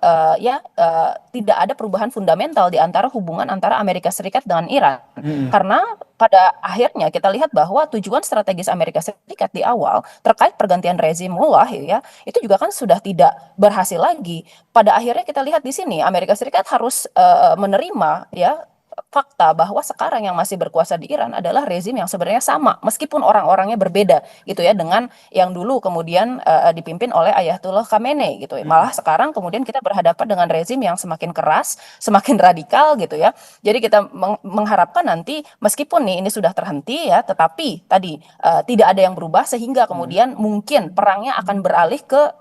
tidak ada perubahan fundamental di antara hubungan antara Amerika Serikat dengan Iran. Karena pada akhirnya kita lihat bahwa tujuan strategis Amerika Serikat di awal terkait pergantian rezim mullah ya, itu juga kan sudah tidak berhasil lagi. Pada akhirnya kita lihat di sini Amerika Serikat harus menerima ya fakta bahwa sekarang yang masih berkuasa di Iran adalah rezim yang sebenarnya sama meskipun orang-orangnya berbeda gitu ya dengan yang dulu kemudian dipimpin oleh Ayatollah Khamenei gitu ya. Malah sekarang kemudian kita berhadapan dengan rezim yang semakin keras, semakin radikal gitu ya. Jadi kita mengharapkan nanti meskipun nih ini sudah terhenti ya, tetapi tadi tidak ada yang berubah sehingga kemudian mungkin perangnya akan beralih ke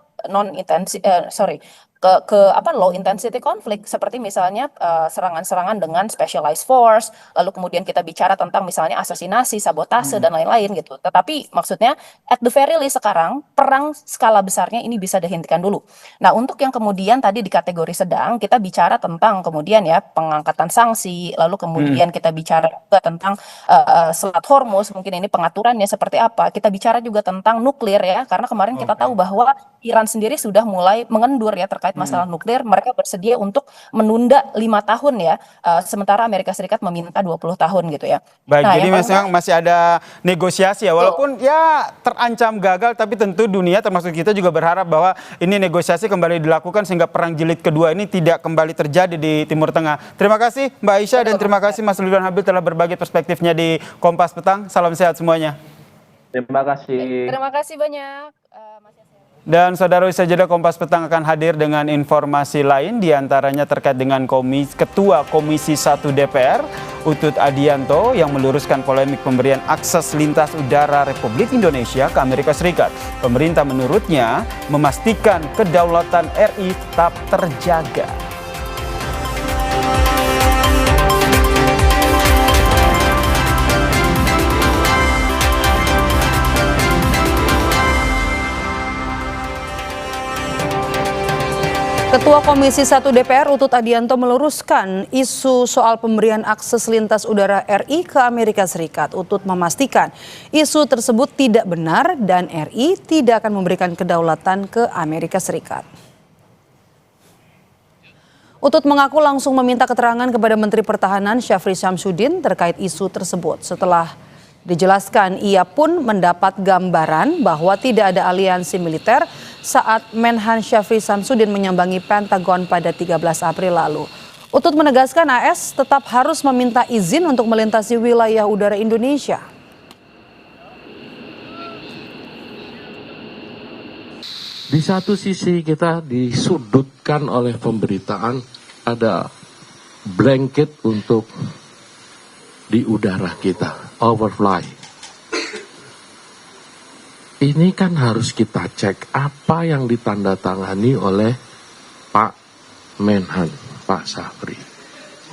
low intensity konflik seperti misalnya serangan-serangan dengan specialized force, lalu kemudian kita bicara tentang misalnya asasinasi, sabotase dan lain-lain gitu. Tetapi maksudnya at the very least sekarang perang skala besarnya ini bisa dihentikan dulu. Nah, untuk yang kemudian tadi di kategori sedang kita bicara tentang kemudian ya pengangkatan sanksi, lalu kemudian kita bicara juga tentang Selat Hormuz, mungkin ini pengaturannya seperti apa. Kita bicara juga tentang nuklir ya, karena kemarin kita tahu bahwa Iran sendiri sudah mulai mengendur ya terkait masalah nuklir. Mereka bersedia untuk menunda 5 tahun ya, sementara Amerika Serikat meminta 20 tahun gitu ya. Baik, nah, jadi memang masih ada negosiasi ya, walaupun ya terancam gagal, tapi tentu dunia termasuk kita juga berharap bahwa ini negosiasi kembali dilakukan sehingga perang jilid kedua ini tidak kembali terjadi di Timur Tengah. Terima kasih Mbak Aisyah dan terima kasih Mas Ridwan Habib telah berbagi perspektifnya di Kompas Petang. Salam sehat semuanya. Terima kasih. Terima kasih banyak. Dan saudara, usai jeda Kompas Petang akan hadir dengan informasi lain, diantaranya terkait dengan Ketua Komisi 1 DPR, Utut Adianto, yang meluruskan polemik pemberian akses lintas udara Republik Indonesia ke Amerika Serikat. Pemerintah menurutnya memastikan kedaulatan RI tetap terjaga. Ketua Komisi 1 DPR Utut Adianto meluruskan isu soal pemberian akses lintas udara RI ke Amerika Serikat. Utut memastikan isu tersebut tidak benar dan RI tidak akan memberikan kedaulatan ke Amerika Serikat. Utut mengaku langsung meminta keterangan kepada Menteri Pertahanan Syafri Syamsuddin terkait isu tersebut. Setelah dijelaskan, ia pun mendapat gambaran bahwa tidak ada aliansi militer saat Menhan Syafri Syamsuddin menyambangi Pentagon pada 13 April lalu. Utut menegaskan AS tetap harus meminta izin untuk melintasi wilayah udara Indonesia. Di satu sisi kita disudutkan oleh pemberitaan, ada blanket untuk di udara kita, overfly. Ini kan harus kita cek apa yang ditandatangani oleh Pak Menhan, Pak Syafri.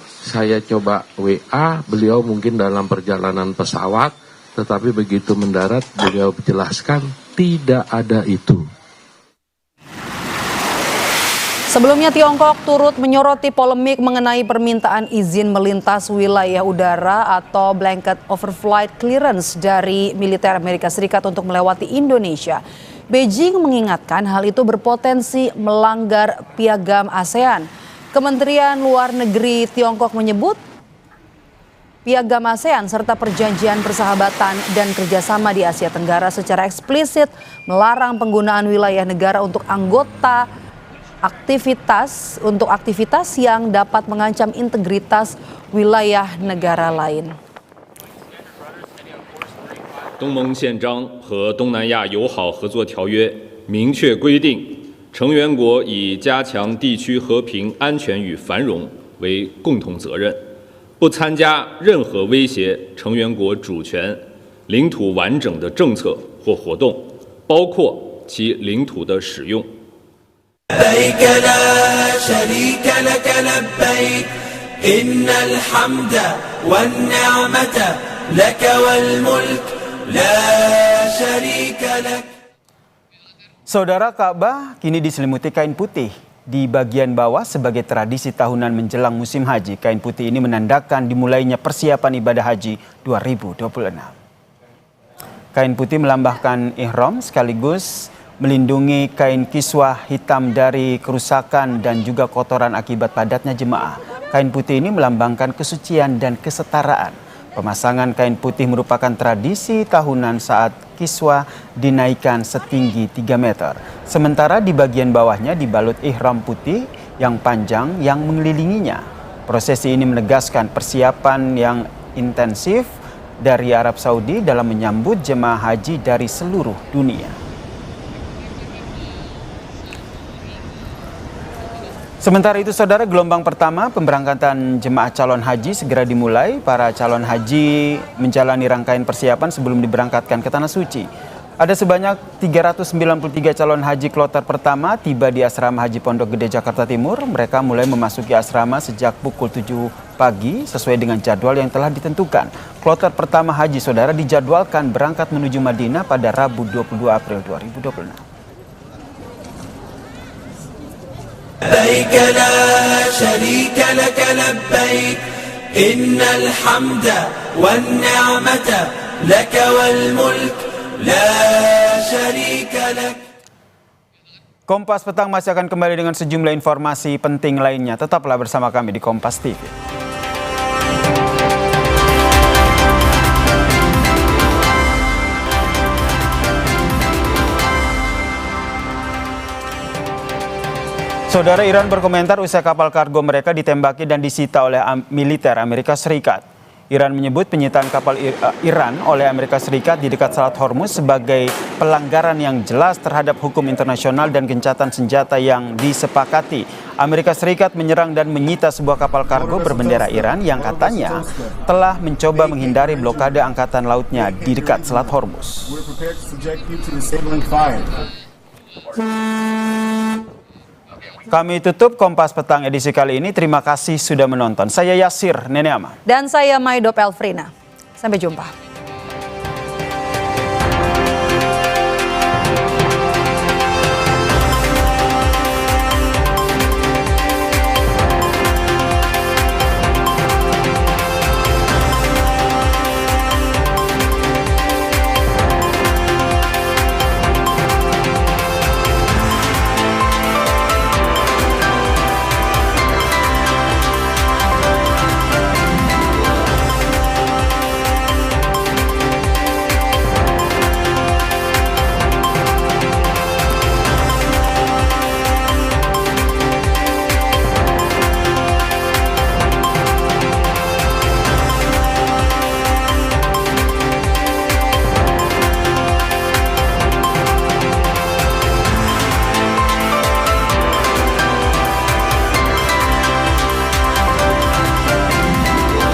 Saya coba WA, beliau mungkin dalam perjalanan pesawat, tetapi begitu mendarat beliau jelaskan tidak ada itu. Sebelumnya Tiongkok turut menyoroti polemik mengenai permintaan izin melintas wilayah udara atau blanket overflight clearance dari militer Amerika Serikat untuk melewati Indonesia. Beijing mengingatkan hal itu berpotensi melanggar piagam ASEAN. Kementerian Luar Negeri Tiongkok menyebut piagam ASEAN serta perjanjian persahabatan dan kerjasama di Asia Tenggara secara eksplisit melarang penggunaan wilayah negara untuk aktivitas yang dapat mengancam integritas wilayah negara lain. 东盟宪章和东南亚友好合作条约明确规定，成员国以加强地区和平、安全与繁荣为共同责任，不参加任何威胁成员国主权、领土完整的政策或活动，包括其领土的使用。 لبيك لا شريك لك لبيك إن الحمد والنعمة لك والملك لا شريك لك. Saudara, Ka'bah kini diselimuti kain putih. Di bagian bawah sebagai tradisi tahunan menjelang musim haji, kain putih ini menandakan dimulainya persiapan ibadah haji 2026. Kain putih melambangkan ihram sekaligus melindungi kain kiswah hitam dari kerusakan dan juga kotoran akibat padatnya jemaah. Kain putih ini melambangkan kesucian dan kesetaraan. Pemasangan kain putih merupakan tradisi tahunan saat kiswa dinaikkan setinggi 3 meter. Sementara di bagian bawahnya dibalut ihram putih yang panjang yang mengelilinginya. Prosesi ini menegaskan persiapan yang intensif dari Arab Saudi dalam menyambut jemaah haji dari seluruh dunia. Sementara itu, saudara, gelombang pertama pemberangkatan jemaah calon haji segera dimulai. Para calon haji menjalani rangkaian persiapan sebelum diberangkatkan ke Tanah Suci. Ada sebanyak 393 calon haji kloter pertama tiba di Asrama Haji Pondok Gede, Jakarta Timur. Mereka mulai memasuki asrama sejak pukul 7 pagi sesuai dengan jadwal yang telah ditentukan. Kloter pertama haji, saudara, dijadwalkan berangkat menuju Madinah pada Rabu 22 April 2026. لبيك لا شريك لك لبيك إن الحمد والنعمة لك والملك لا شريك لك. Kompas Petang masih akan kembali dengan sejumlah informasi penting lainnya. Tetaplah bersama kami di Kompas TV. Saudara, Iran berkomentar usai kapal kargo mereka ditembaki dan disita oleh militer Amerika Serikat. Iran menyebut penyitaan kapal Iran oleh Amerika Serikat di dekat Selat Hormuz sebagai pelanggaran yang jelas terhadap hukum internasional dan gencatan senjata yang disepakati. Amerika Serikat menyerang dan menyita sebuah kapal kargo berbendera Iran yang katanya telah mencoba menghindari blokade angkatan lautnya di dekat Selat Hormuz. Kami tutup Kompas Petang edisi kali ini. Terima kasih sudah menonton. Saya Yasir Neneama. Dan saya Maidop Elfrina. Sampai jumpa.